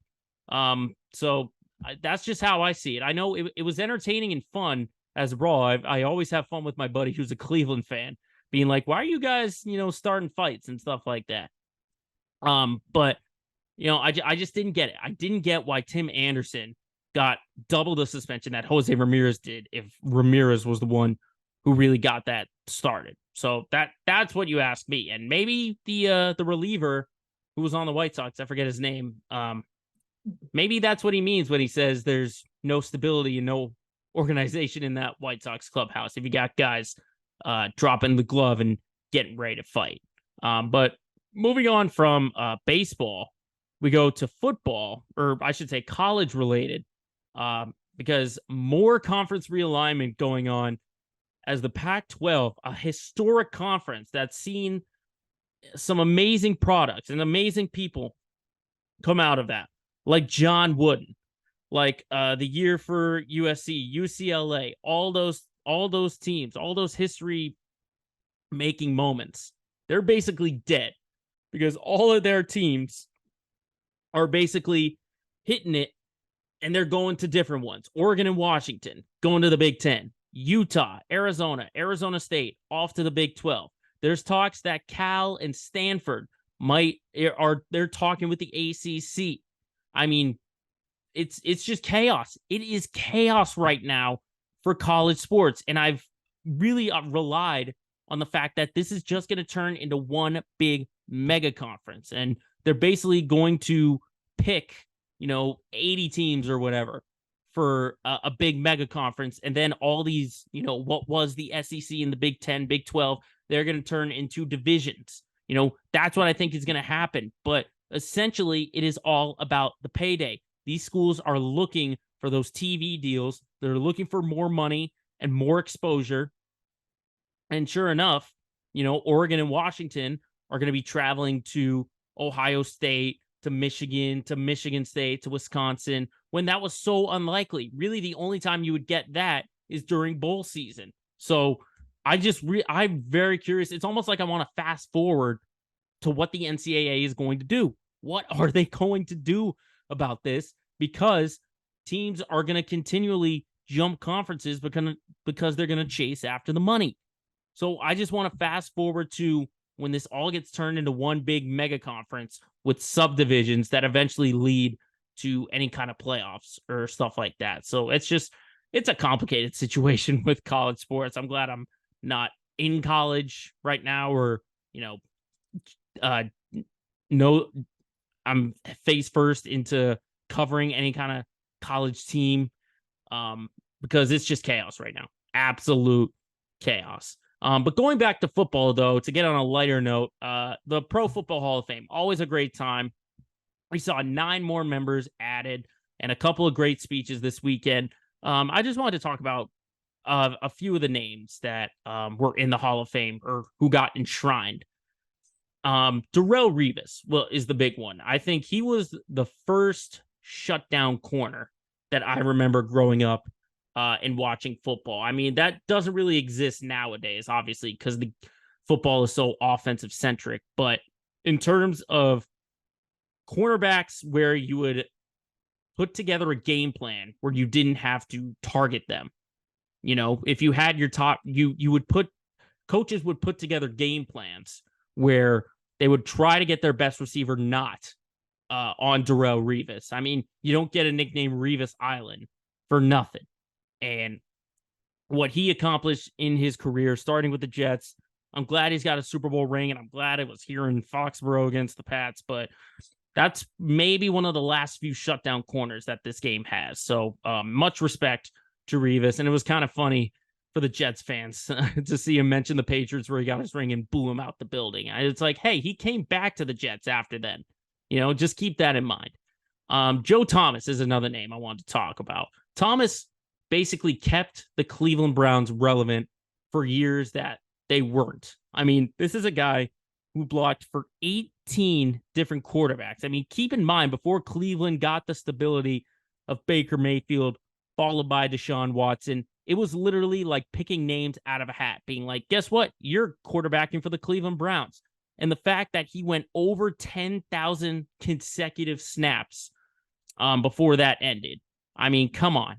Speaker 1: So that's just how I see it. I know it was entertaining and fun as a brawl. I always have fun with my buddy who's a Cleveland fan, being like, why are you guys, starting fights and stuff like that? But I just didn't get it. I didn't get why Tim Anderson got double the suspension that Jose Ramirez did if Ramirez was the one who really got that started. So that's what you asked me. And maybe the reliever who was on the White Sox, I forget his name, maybe that's what he means when he says there's no stability and no organization in that White Sox clubhouse if you got guys dropping the glove and getting ready to fight. But moving on from baseball, we go to football, or I should say college related, because more conference realignment going on as the Pac-12, a historic conference that's seen some amazing products and amazing people come out of that, like John Wooden, like the year for USC, UCLA, all those teams, all those history making moments. They're basically dead because all of their teams are basically hitting it and they're going to different ones. Oregon and Washington going to the Big Ten, Utah, Arizona, Arizona State off to the Big 12. There's talks that Cal and Stanford they're talking with the ACC. I mean, it's just chaos. It is chaos right now for college sports. And I've really relied on the fact that this is just going to turn into one big mega conference. And they're basically going to pick, 80 teams or whatever for a big mega conference. And then all these, what was the SEC and the Big 10, Big 12, they're going to turn into divisions. That's what I think is going to happen. But essentially, it is all about the payday. These schools are looking for those TV deals. They're looking for more money and more exposure. And sure enough, Oregon and Washington are going to be traveling to Ohio State, to Michigan State, to Wisconsin, when that was so unlikely. Really, the only time you would get that is during bowl season. So I'm very curious. It's almost like I want to fast forward to what the NCAA is going to do. What are they going to do about this? Because teams are going to continually jump conferences because they're going to chase after the money. So I just want to fast forward to when this all gets turned into one big mega conference with subdivisions that eventually lead to any kind of playoffs or stuff like that. So it's a complicated situation with college sports. I'm glad I'm not in college right now, or, no, I'm face first into covering any kind of college team, because it's just chaos right now. Absolute chaos. But going back to football, though, to get on a lighter note, the Pro Football Hall of Fame, always a great time. We saw 9 more members added and a couple of great speeches this weekend. I just wanted to talk about a few of the names that were in the Hall of Fame or who got enshrined. Darrelle Revis is the big one. I think he was the first shutdown corner that I remember growing up and watching football. I mean, that doesn't really exist nowadays, obviously, because the football is so offensive centric. But in terms of cornerbacks where you would put together a game plan where you didn't have to target them, if you had your top, coaches would put together game plans where they would try to get their best receiver not on Darrelle Revis. I mean, you don't get a nickname Revis Island for nothing. And what he accomplished in his career, starting with the Jets, I'm glad he's got a Super Bowl ring, and I'm glad it was here in Foxborough against the Pats, but that's maybe one of the last few shutdown corners that this game has. So much respect to Revis, and it was kind of funny for the Jets fans to see him mention the Patriots where he got his ring and boo him out the building. It's like, hey, he came back to the Jets after then. Just keep that in mind. Joe Thomas is another name I wanted to talk about. Thomas basically kept the Cleveland Browns relevant for years that they weren't. I mean, this is a guy who blocked for 18 different quarterbacks. I mean, keep in mind, before Cleveland got the stability of Baker Mayfield, followed by Deshaun Watson, it was literally like picking names out of a hat, being like, guess what? You're quarterbacking for the Cleveland Browns. And the fact that he went over 10,000 consecutive snaps before that ended. I mean, come on.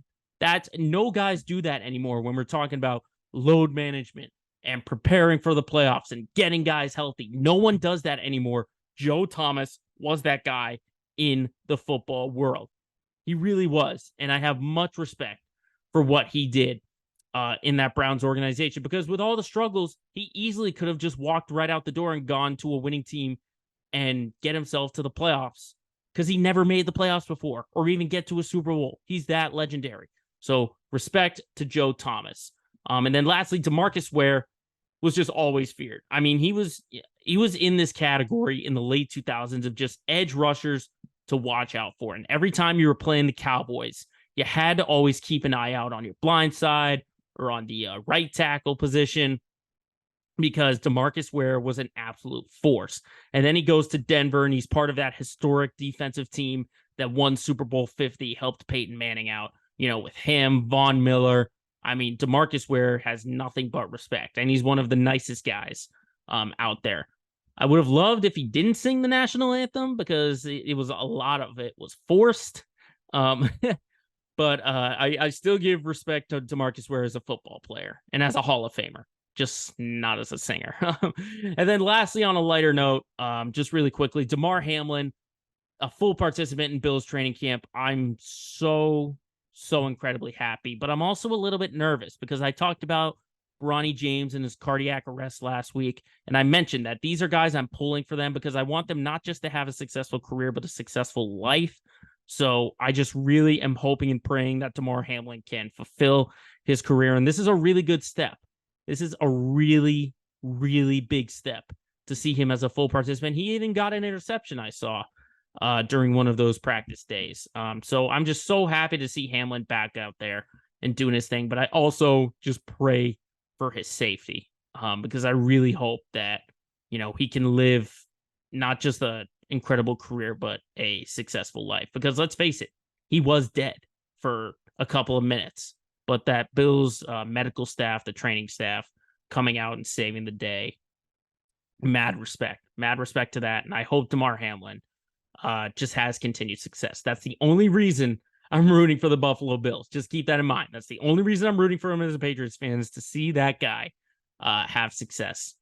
Speaker 1: No guys do that anymore when we're talking about load management and preparing for the playoffs and getting guys healthy. No one does that anymore. Joe Thomas was that guy in the football world. He really was. And I have much respect for what he did in that Browns organization, because with all the struggles, he easily could have just walked right out the door and gone to a winning team and get himself to the playoffs, because he never made the playoffs before or even get to a Super Bowl. He's that legendary. So respect to Joe Thomas. And then lastly, DeMarcus Ware was just always feared. I mean, he was in this category in the late 2000s of just edge rushers to watch out for. And every time you were playing the Cowboys, you had to always keep an eye out on your blind side or on the right tackle position, because DeMarcus Ware was an absolute force. And then he goes to Denver, and he's part of that historic defensive team that won Super Bowl 50, helped Peyton Manning out, with him, Von Miller. I mean, DeMarcus Ware has nothing but respect, and he's one of the nicest guys out there. I would have loved if he didn't sing the national anthem, because it was a lot of it was forced. But I still give respect to DeMarcus Ware as a football player and as a Hall of Famer, just not as a singer. And then lastly, on a lighter note, just really quickly, Damar Hamlin, a full participant in Bills training camp. I'm so incredibly happy, but I'm also a little bit nervous because I talked about Bronny James and his cardiac arrest last week, and I mentioned that these are guys I'm pulling for them because I want them not just to have a successful career, but a successful life. So I just really am hoping and praying that Damar Hamlin can fulfill his career, and this is a really good step. This is a really, really big step to see him as a full participant. He even got an interception, I saw, during one of those practice days. So I'm just so happy to see Hamlin back out there and doing his thing. But I also just pray for his safety because I really hope that, he can live not just an incredible career, but a successful life. Because let's face it, he was dead for a couple of minutes. But that Bills medical staff, the training staff, coming out and saving the day, mad respect to that. And I hope Damar Hamlin just has continued success. That's the only reason I'm rooting for the Buffalo Bills. Just keep that in mind. That's the only reason I'm rooting for him as a Patriots fan, is to see that guy have success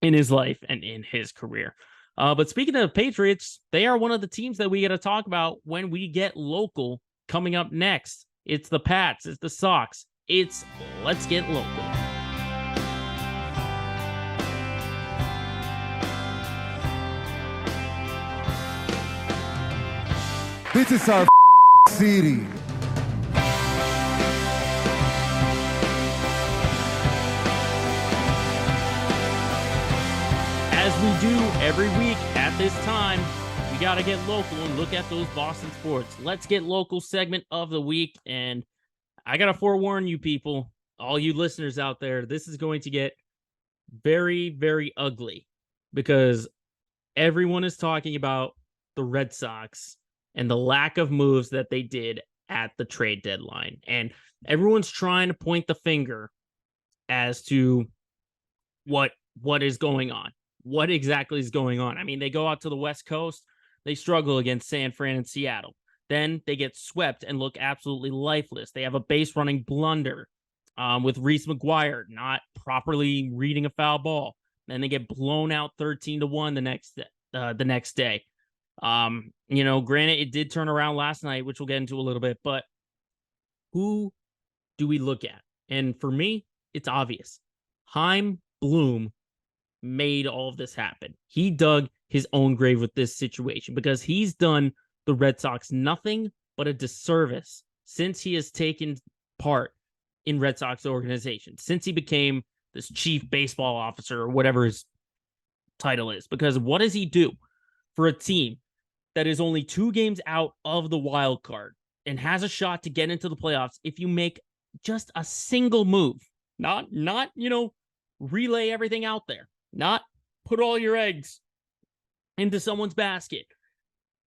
Speaker 1: in his life and in his career. But speaking of Patriots, they are one of the teams that we got to talk about when we get local coming up next. It's the Pats, it's the Sox, it's Let's Get Local.
Speaker 3: This is our city.
Speaker 1: As we do every week at this time, we got to get local and look at those Boston sports. Let's Get Local segment of the week. And I got to forewarn you people, all you listeners out there, this is going to get very, very ugly because everyone is talking about the Red Sox and the lack of moves that they did at the trade deadline. And everyone's trying to point the finger as to what is going on. What exactly is going on? I mean, they go out to the West Coast, they struggle against San Fran and Seattle. Then they get swept and look absolutely lifeless. They have a base running blunder with Reese McGuire not properly reading a foul ball. Then they get blown out 13-1 the next day. Granted, it did turn around last night, which we'll get into a little bit, but who do we look at? And for me, it's obvious. Chaim Bloom made all of this happen. He dug his own grave with this situation because he's done the Red Sox nothing but a disservice since he has taken part in Red Sox organization, since he became this chief baseball officer or whatever his title is. Because what does he do for a team that is only 2 games out of the wild card and has a shot to get into the playoffs if you make just a single move? Not relay everything out there, not put all your eggs into someone's basket.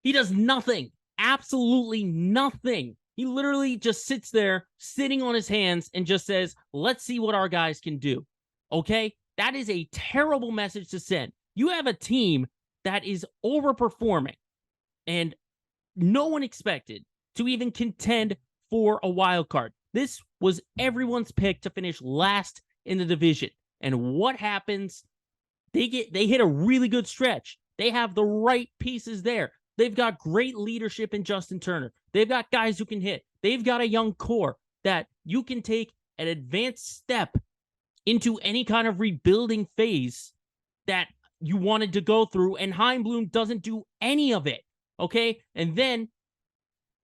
Speaker 1: He does nothing, absolutely nothing. He literally just sits there, sitting on his hands, and just says, let's see what our guys can do. Okay? That is a terrible message to send. You have a team that is overperforming, and no one expected to even contend for a wild card. This was everyone's pick to finish last in the division. And what happens? They hit a really good stretch. They have the right pieces there. They've got great leadership in Justin Turner. They've got guys who can hit. They've got a young core that you can take an advanced step into any kind of rebuilding phase that you wanted to go through. And Chaim Bloom doesn't do any of it. Okay. And then,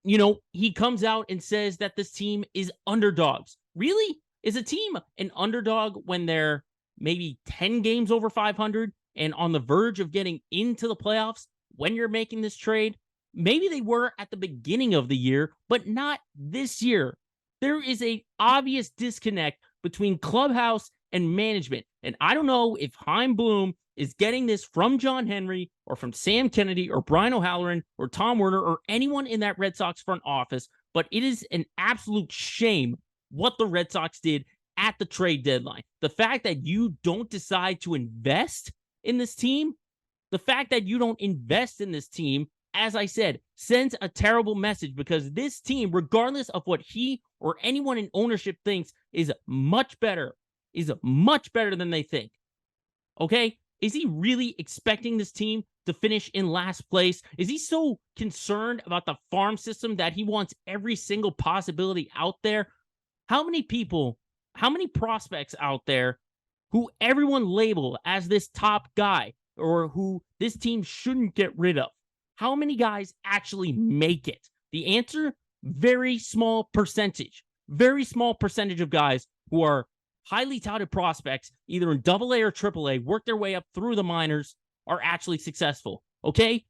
Speaker 1: he comes out and says that this team is underdogs. Really? Is a team an underdog when they're maybe 10 games over 500 and on the verge of getting into the playoffs when you're making this trade? Maybe they were at the beginning of the year, but not this year. There is an obvious disconnect between clubhouse and management. And I don't know if Chaim Bloom is getting this from John Henry or from Sam Kennedy or Brian O'Halloran or Tom Werner or anyone in that Red Sox front office, but it is an absolute shame what the Red Sox did at the trade deadline. The fact that you don't decide to invest in this team, as I said, sends a terrible message because this team, regardless of what he or anyone in ownership thinks, is much better than they think. Okay? Is he really expecting this team to finish in last place? Is he so concerned about the farm system that he wants every single possibility out there? How many prospects out there who everyone label as this top guy or who this team shouldn't get rid of? How many guys actually make it? The answer, very small percentage of guys who are highly touted prospects, either in AA or AAA, work their way up through the minors, are actually successful. Okay?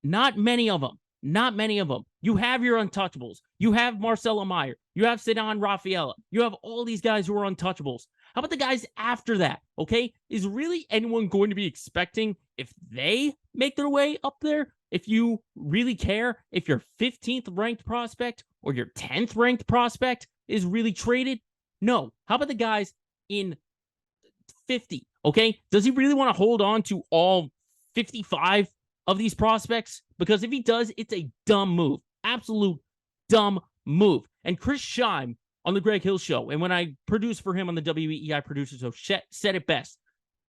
Speaker 1: Not many of them. Not many of them. You have your untouchables. You have Marcelo Meyer. You have Cedon Rafaela. You have all these guys who are untouchables. How about the guys after that? Okay. Is really anyone going to be expecting if they make their way up there? If you really care, if your 15th ranked prospect or your 10th ranked prospect is really traded? No. How about the guys in 50? Okay. Does he really want to hold on to all 55 of these prospects? Because if he does, it's a dumb move. Absolute dumb move. And Chris Scheim on the Greg Hill Show, and when I produced for him on the WEEI Producer Show, said it best.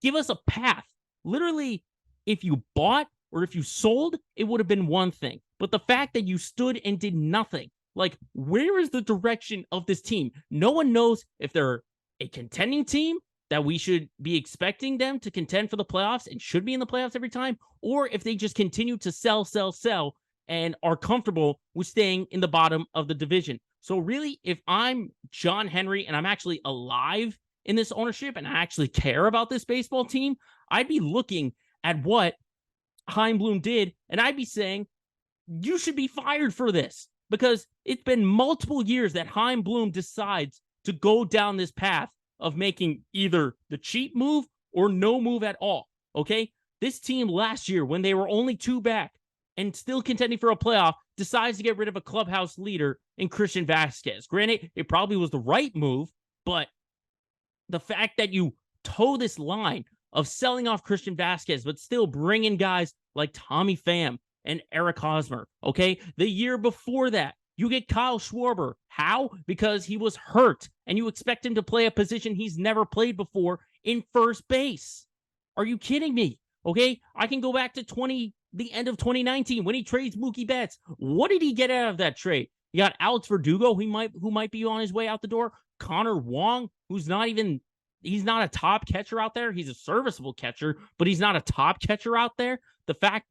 Speaker 1: Give us a path. Literally, if you bought or if you sold, it would have been one thing. But the fact that you stood and did nothing, like, where is the direction of this team? No one knows if they're a contending team that we should be expecting them to contend for the playoffs and should be in the playoffs every time, or if they just continue to sell, and are comfortable with staying in the bottom of the division. So really, if I'm John Henry and I'm actually alive in this ownership and I actually care about this baseball team, I'd be looking at what Chaim Bloom did, and I'd be saying, you should be fired for this, because it's been multiple years that Chaim Bloom decides to go down this path of making either the cheap move or no move at all, okay? This team last year, when they were only 2 back and still contending for a playoff, decides to get rid of a clubhouse leader in Christian Vasquez. Granted, it probably was the right move, but the fact that you toe this line of selling off Christian Vasquez, but still bringing guys like Tommy Pham and Eric Hosmer, okay? The year before that, you get Kyle Schwarber. How? Because he was hurt, and you expect him to play a position he's never played before in first base. Are you kidding me? Okay, I can go back to the end of 2019 when he trades Mookie Betts. What did he get out of that trade? You got Alex Verdugo, who might be on his way out the door. Connor Wong, he's not a top catcher out there. He's a serviceable catcher, but he's not a top catcher out there. The fact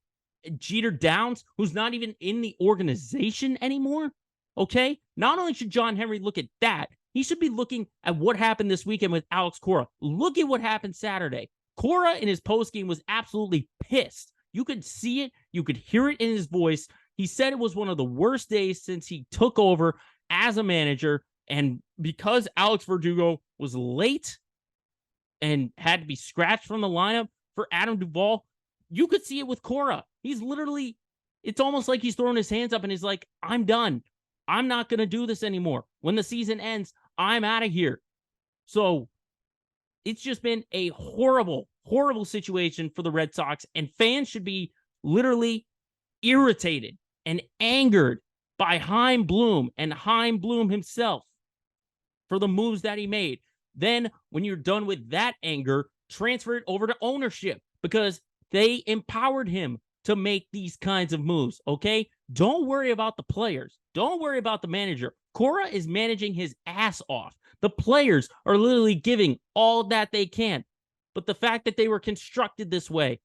Speaker 1: Jeter Downs, who's not even in the organization anymore. Okay, not only should John Henry look at that, he should be looking at what happened this weekend with Alex Cora. Look at what happened Saturday. Cora in his postgame was absolutely pissed. You could see it. You could hear it in his voice. He said it was one of the worst days since he took over as a manager. And because Alex Verdugo was late and had to be scratched from the lineup for Adam Duvall, you could see it with Cora. He's literally, it's almost like he's throwing his hands up and he's like, I'm done. I'm not going to do this anymore. When the season ends, I'm out of here. So it's just been a horrible, horrible situation for the Red Sox, and fans should be literally irritated and angered by Chaim Bloom and Chaim Bloom himself for the moves that he made. Then, when you're done with that anger, transfer it over to ownership, because they empowered him to make these kinds of moves, okay? Don't worry about the players. Don't worry about the manager. Cora is managing his ass off. The players are literally giving all that they can. But the fact that they were constructed this way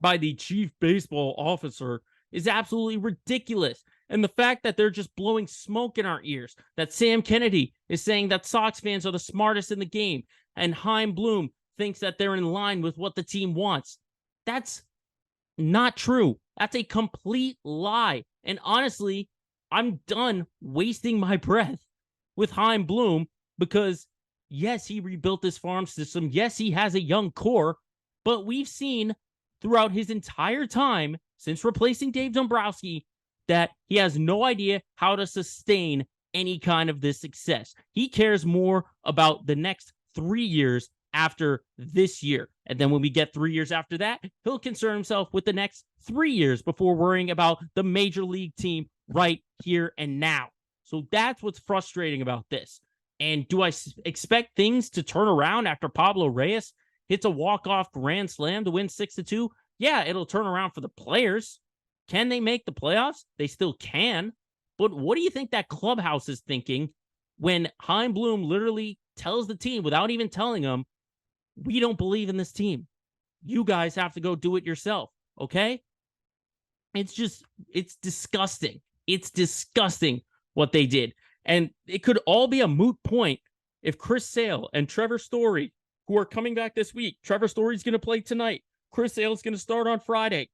Speaker 1: by the chief baseball officer is absolutely ridiculous. And the fact that they're just blowing smoke in our ears, that Sam Kennedy is saying that Sox fans are the smartest in the game, and Chaim Bloom thinks that they're in line with what the team wants. That's not true. That's a complete lie. And honestly, I'm done wasting my breath with Chaim Bloom, because yes, he rebuilt this farm system. Yes, he has a young core, but we've seen throughout his entire time since replacing Dave Dombrowski that he has no idea how to sustain any kind of this success. He cares more about the next 3 years after this year. And then when we get 3 years after that, he'll concern himself with the next 3 years before worrying about the major league team right here and now. So that's what's frustrating about this. And do I expect things to turn around after Pablo Reyes hits a walk-off grand slam to win 6-2? Yeah, it'll turn around for the players. Can they make the playoffs? They still can. But what do you think that clubhouse is thinking when Chaim Bloom literally tells the team, without even telling them, we don't believe in this team. You guys have to go do it yourself, okay? It's disgusting. It's disgusting what they did. And it could all be a moot point if Chris Sale and Trevor Story, who are coming back this week, Trevor Story's going to play tonight. Chris Sale's going to start on Friday.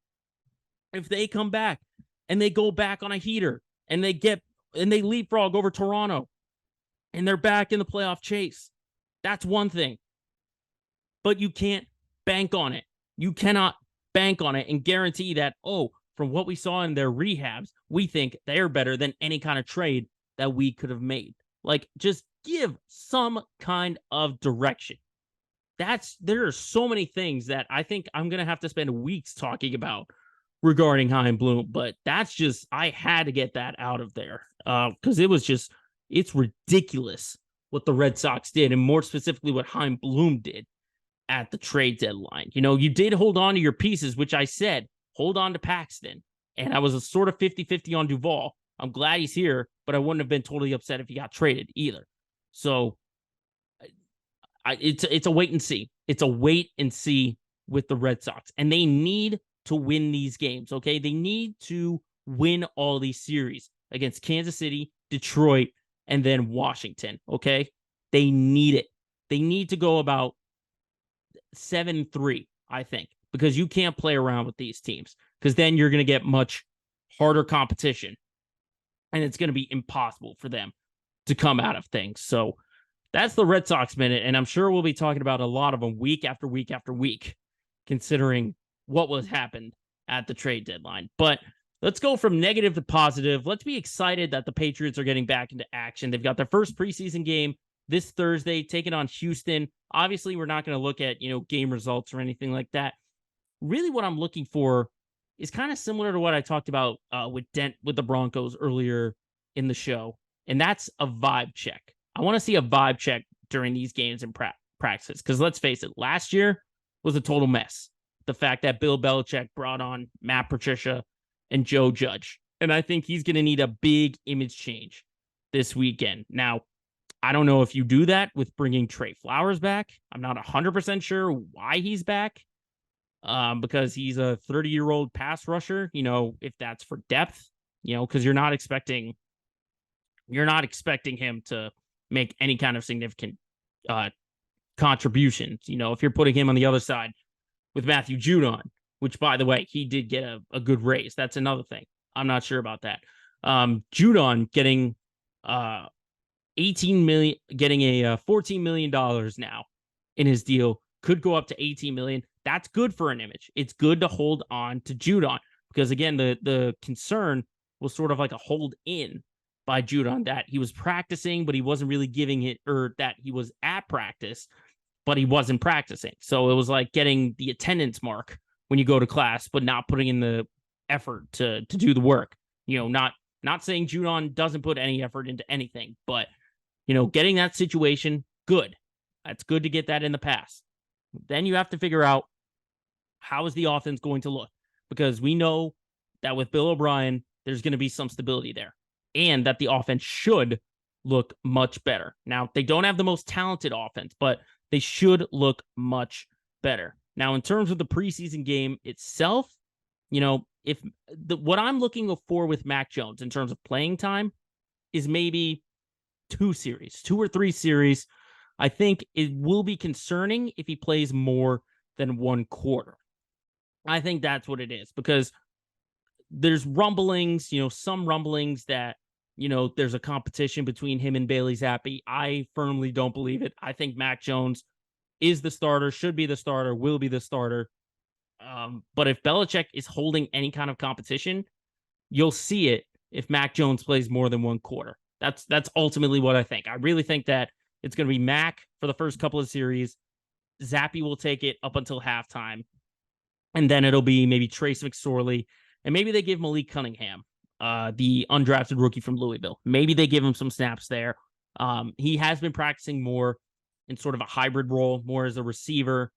Speaker 1: if they come back and they go back on a heater and they leapfrog over Toronto and they're back in the playoff chase, that's one thing. But you can't bank on it. You cannot bank on it and guarantee that, from what we saw in their rehabs, we think they're better than any kind of trade that we could have made. Like, just give some kind of direction. There are so many things that I think I'm going to have to spend weeks talking about regarding Chaim Bloom, but I had to get that out of there because it's ridiculous what the Red Sox did, and more specifically what Chaim Bloom did at the trade deadline. You did hold on to your pieces, which I said, hold on to Paxton, and I was a sort of 50-50 on Duvall. I'm glad he's here, but I wouldn't have been totally upset if he got traded either. So it's a wait and see. It's a wait and see with the Red Sox, and they need to win these games, okay? They need to win all these series against Kansas City, Detroit, and then Washington, okay? They need it. They need to go about 7-3, I think, because you can't play around with these teams, because then you're going to get much harder competition, and it's going to be impossible for them to come out of things. So that's the Red Sox minute, and I'm sure we'll be talking about a lot of them week after week after week, considering what was happened at the trade deadline. But let's go from negative to positive. Let's be excited that the Patriots are getting back into action. They've got their first preseason game this Thursday, taking on Houston. Obviously, we're not going to look at, game results or anything like that. Really what I'm looking for is kind of similar to what I talked about with the Broncos earlier in the show, and that's a vibe check. I want to see a vibe check during these games in practice, because let's face it, last year was a total mess. The fact that Bill Belichick brought on Matt Patricia and Joe Judge, and I think he's going to need a big image change this weekend. Now, I don't know if you do that with bringing Trey Flowers back. I'm not 100% sure why he's back, because he's a 30-year-old pass rusher, if that's for depth, because you're not expecting him to make any kind of significant contributions. If you're putting him on the other side with Matthew Judon, which, by the way, he did get a good raise. That's another thing. I'm not sure about that. Judon getting $18 million, getting a $14 million now in his deal, could go up to $18 million. That's good for an image. It's good to hold on to Judon, because again, the concern was sort of like a hold in by Judon, that he was practicing, but he wasn't really giving it, or that he was at practice, but he wasn't practicing. So it was like getting the attendance mark when you go to class, but not putting in the effort to do the work. Not saying Judon doesn't put any effort into anything, but getting that situation, good. That's good to get that in the past. Then you have to figure out, how is the offense going to look? Because we know that with Bill O'Brien, there's going to be some stability there, and that the offense should look much better. Now, they don't have the most talented offense, but they should look much better. Now, in terms of the preseason game itself, what I'm looking for with Mac Jones in terms of playing time is maybe 2 or 3 series. I think it will be concerning if he plays more than 1 quarter. I think that's what it is, because there's rumblings, some rumblings that, there's a competition between him and Bailey Zappi. I firmly don't believe it. I think Mac Jones is the starter, should be the starter, will be the starter. But if Belichick is holding any kind of competition, you'll see it if Mac Jones plays more than 1 quarter. That's ultimately what I think. I really think that it's going to be Mac for the first couple of series. Zappi will take it up until halftime. And then it'll be maybe Trace McSorley. And maybe they give Malik Cunningham, the undrafted rookie from Louisville. Maybe they give him some snaps there. He has been practicing more in sort of a hybrid role, more as a receiver,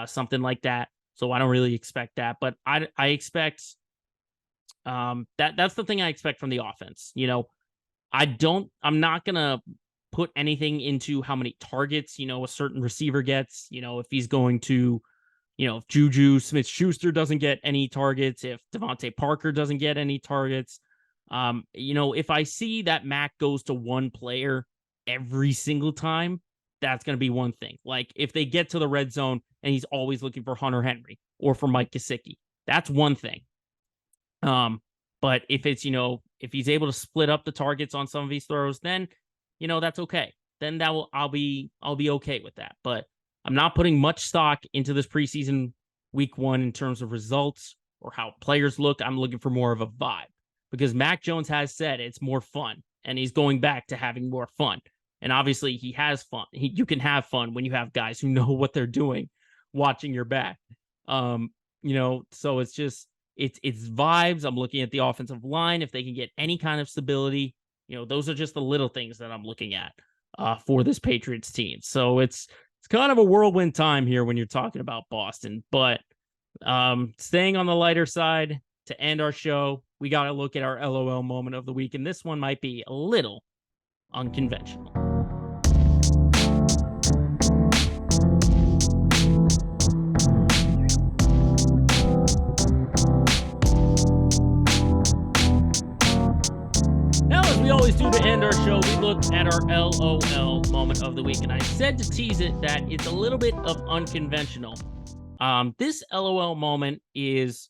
Speaker 1: something like that. So I don't really expect that. But I expect that's the thing I expect from the offense. I'm not going to put anything into how many targets, a certain receiver gets, if he's going to, if Juju Smith-Schuster doesn't get any targets, if Devontae Parker doesn't get any targets, if I see that Mac goes to one player every single time, that's going to be one thing. Like if they get to the red zone and he's always looking for Hunter Henry or for Mike Gesicki, that's one thing. But if it's, if he's able to split up the targets on some of these throws, then, that's okay. Then I'll be okay with that. But I'm not putting much stock into this preseason week 1 in terms of results or how players look. I'm looking for more of a vibe because Mac Jones has said it's more fun and he's going back to having more fun. And obviously he has fun. You can have fun when you have guys who know what they're doing watching your back. So it's just, it's vibes. I'm looking at the offensive line. If they can get any kind of stability, those are just the little things that I'm looking at for this Patriots team. So it's kind of a whirlwind time here when you're talking about Boston. But staying on the lighter side to end our show, we got to look at our LOL moment of the week. And this one might be a little unconventional. We always do to end our show, we look at our LOL moment of the week. And I said to tease it that it's a little bit of unconventional. This LOL moment is,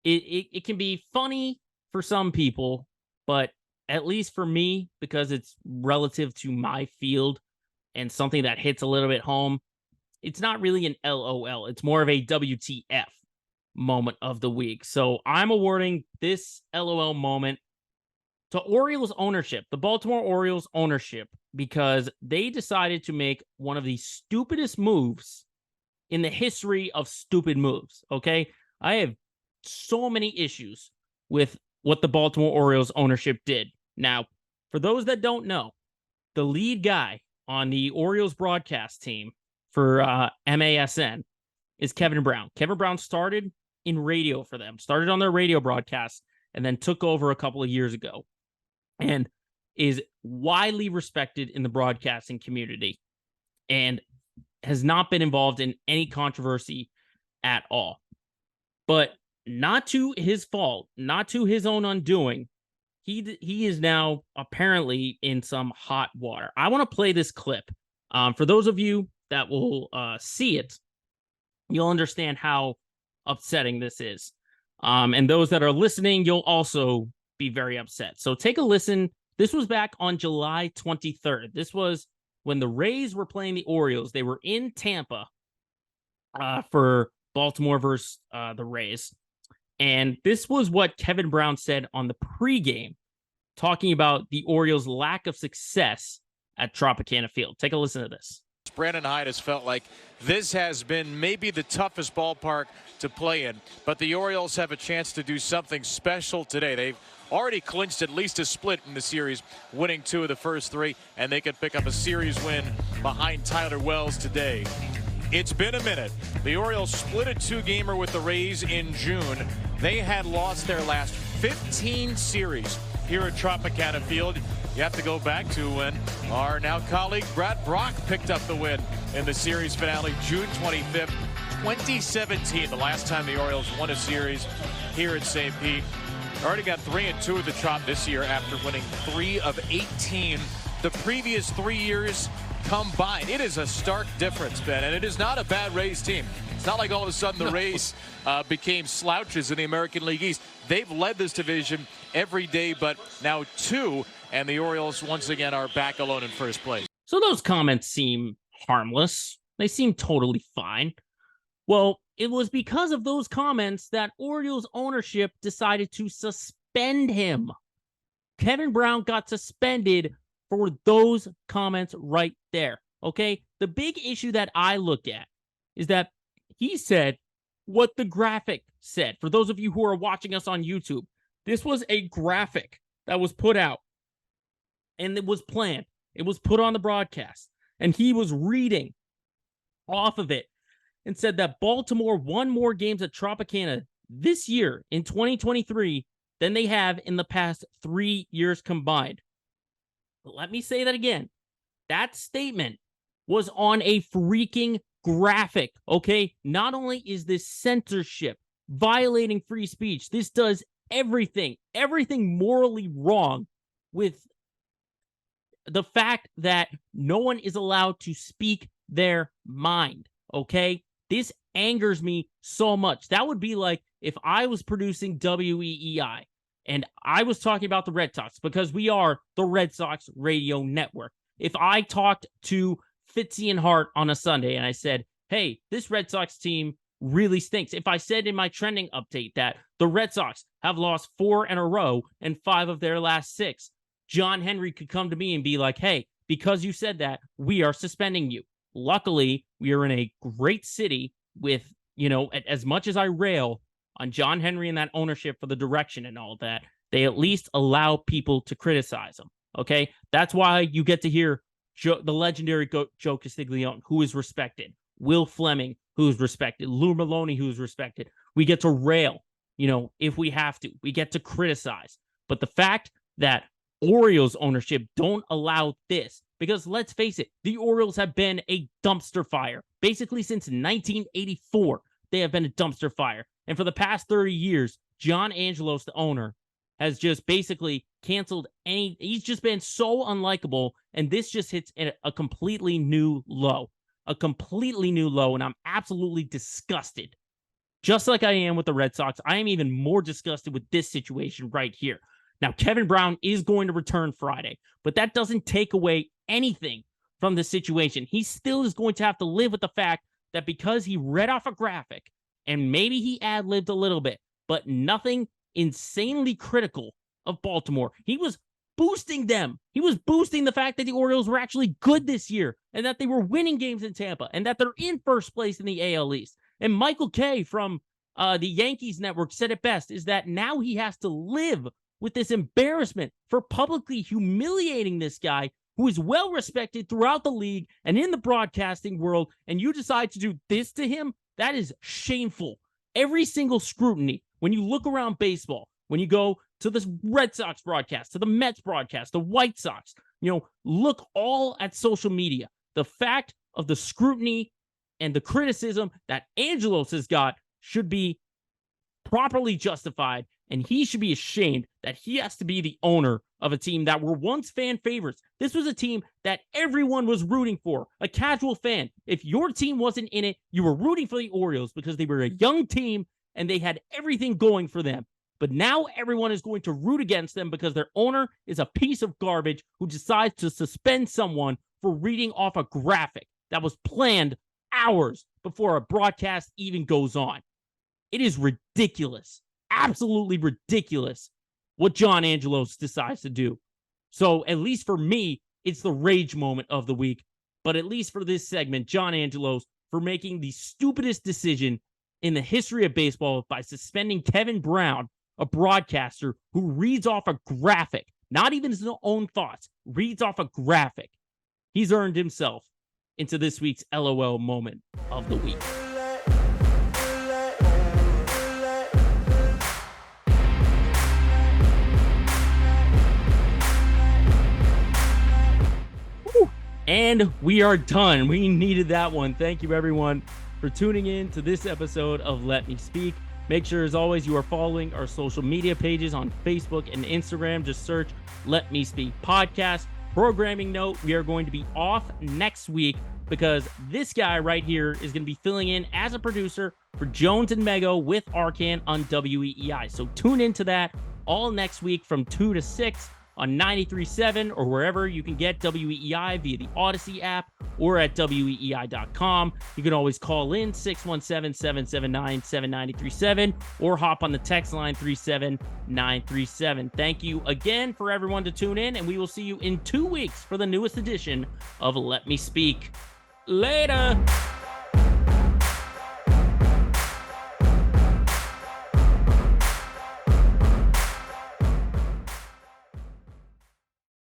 Speaker 1: it can be funny for some people, but at least for me, because it's relative to my field and something that hits a little bit home, it's not really an LOL. It's more of a WTF moment of the week. So I'm awarding this LOL moment to Orioles ownership, the Baltimore Orioles ownership, because they decided to make one of the stupidest moves in the history of stupid moves, okay? I have so many issues with what the Baltimore Orioles ownership did. Now, for those that don't know, the lead guy on the Orioles broadcast team for MASN is Kevin Brown. Kevin Brown started in radio for them, started on their radio broadcast, and then took over a couple of years ago, and is widely respected in the broadcasting community and has not been involved in any controversy at all. But not to his fault, not to his own undoing, he is now apparently in some hot water. I want to play this clip. For those of you that will see it, you'll understand how upsetting this is. And those that are listening, you'll also be very upset. So take a listen. This was back on July 23rd. This was when the Rays were playing the Orioles. They were in Tampa for Baltimore versus the Rays. And this was what Kevin Brown said on the pregame, talking about the Orioles' lack of success at Tropicana Field. Take a listen to this.
Speaker 4: Brandon Hyde has felt like this has been maybe the toughest ballpark to play in, but the Orioles have a chance to do something special today. They've already clinched at least a split in the series, winning 2 of the first 3, and they could pick up a series win behind Tyler Wells today. It's been a minute. The Orioles split a 2-gamer with the Rays in June. They had lost their last 15 series here at Tropicana Field. You have to go back to when our now colleague Brad Brock picked up the win in the series finale, June 25th, 2017, the last time the Orioles won a series here at St. Pete. Already got 3-2 at the Trop this year after winning 3 of 18 the previous 3 years combined. It is a stark difference, Ben, and it is not a bad Rays team. It's not like all of a sudden the Rays became slouches in the American League East. They've led this division every day, but now 2, and the Orioles once again are back alone in first place.
Speaker 1: So those comments seem harmless. They seem totally fine. Well, it was because of those comments that Orioles ownership decided to suspend him. Kevin Brown got suspended for those comments right there, okay? The big issue that I look at is that he said what the graphic said. For those of you who are watching us on YouTube, this was a graphic that was put out, and it was planned. It was put on the broadcast, and he was reading off of it and said that Baltimore won more games at Tropicana this year in 2023 than they have in the past 3 years combined. Let me say that again. That statement was on a freaking graphic, okay? Not only is this censorship, violating free speech, this does everything morally wrong with the fact that no one is allowed to speak their mind, okay? This angers me so much. That would be like if I was producing WEEI and I was talking about the Red Sox, because we are the Red Sox radio network. If I talked to Fitzy and Hart on a Sunday and I said, hey, this Red Sox team really stinks. If I said in my trending update that the Red Sox have lost 4 in a row and 5 of their last 6, John Henry could come to me and be like, hey, because you said that, we are suspending you. Luckily, we are in a great city with, as much as I rail on John Henry and that ownership for the direction and all that, they at least allow people to criticize them. Okay? That's why you get to hear the legendary Joe Castiglione, who is respected, Will Fleming, who is respected, Lou Maloney, who is respected. We get to rail, if we have to. We get to criticize. But the fact that Orioles ownership don't allow this, because let's face it, the Orioles have been a dumpster fire. Basically since 1984, they have been a dumpster fire. And for the past 30 years, John Angelos, the owner, has just basically canceled he's just been so unlikable, and this just hits a completely new low. A completely new low, and I'm absolutely disgusted. Just like I am with the Red Sox, I am even more disgusted with this situation right here. Now, Kevin Brown is going to return Friday, but that doesn't take away anything from the situation. He still is going to have to live with the fact that because he read off a graphic, and maybe he ad-libbed a little bit, but nothing insanely critical of Baltimore. He was boosting them. He was boosting the fact that the Orioles were actually good this year and that they were winning games in Tampa and that they're in first place in the AL East. And Michael Kay from the Yankees network said it best, is that now he has to live with this embarrassment for publicly humiliating this guy who is well respected throughout the league and in the broadcasting world, and you decide to do this to him? That is shameful. Every single scrutiny, when you look around baseball, when you go to the Red Sox broadcast, to the Mets broadcast, the White Sox, look all at social media. The fact of the scrutiny and the criticism that Angelos has got should be properly justified, and he should be ashamed that he has to be the owner of a team that were once fan favorites. This was a team that everyone was rooting for, a casual fan. If your team wasn't in it, you were rooting for the Orioles because they were a young team and they had everything going for them. But now everyone is going to root against them because their owner is a piece of garbage who decides to suspend someone for reading off a graphic that was planned hours before a broadcast even goes on. It is ridiculous, absolutely ridiculous what John Angelos decides to do. So at least for me, it's the rage moment of the week. But at least for this segment, John Angelos for making the stupidest decision in the history of baseball by suspending Kevin Brown, a broadcaster who reads off a graphic, not even his own thoughts, reads off a graphic. He's earned himself into this week's LOL moment of the week. And we are done. We needed that one. Thank you, everyone, for tuning in to this episode of Let Me Speak. Make sure, as always, you are following our social media pages on Facebook and Instagram. Just search Let Me Speak Podcast. Programming note, we are going to be off next week because this guy right here is going to be filling in as a producer for Jones and Mego with Arcan on WEEI. So tune into that all next week from 2 to 6. On 93.7 or wherever you can get WEEI via the Odyssey app or at WEEI.com. You can always call in 617-779-7937 or hop on the text line 37937. Thank you again for everyone to tune in, and we will see you in 2 weeks for the newest edition of Let Me Speak. Later!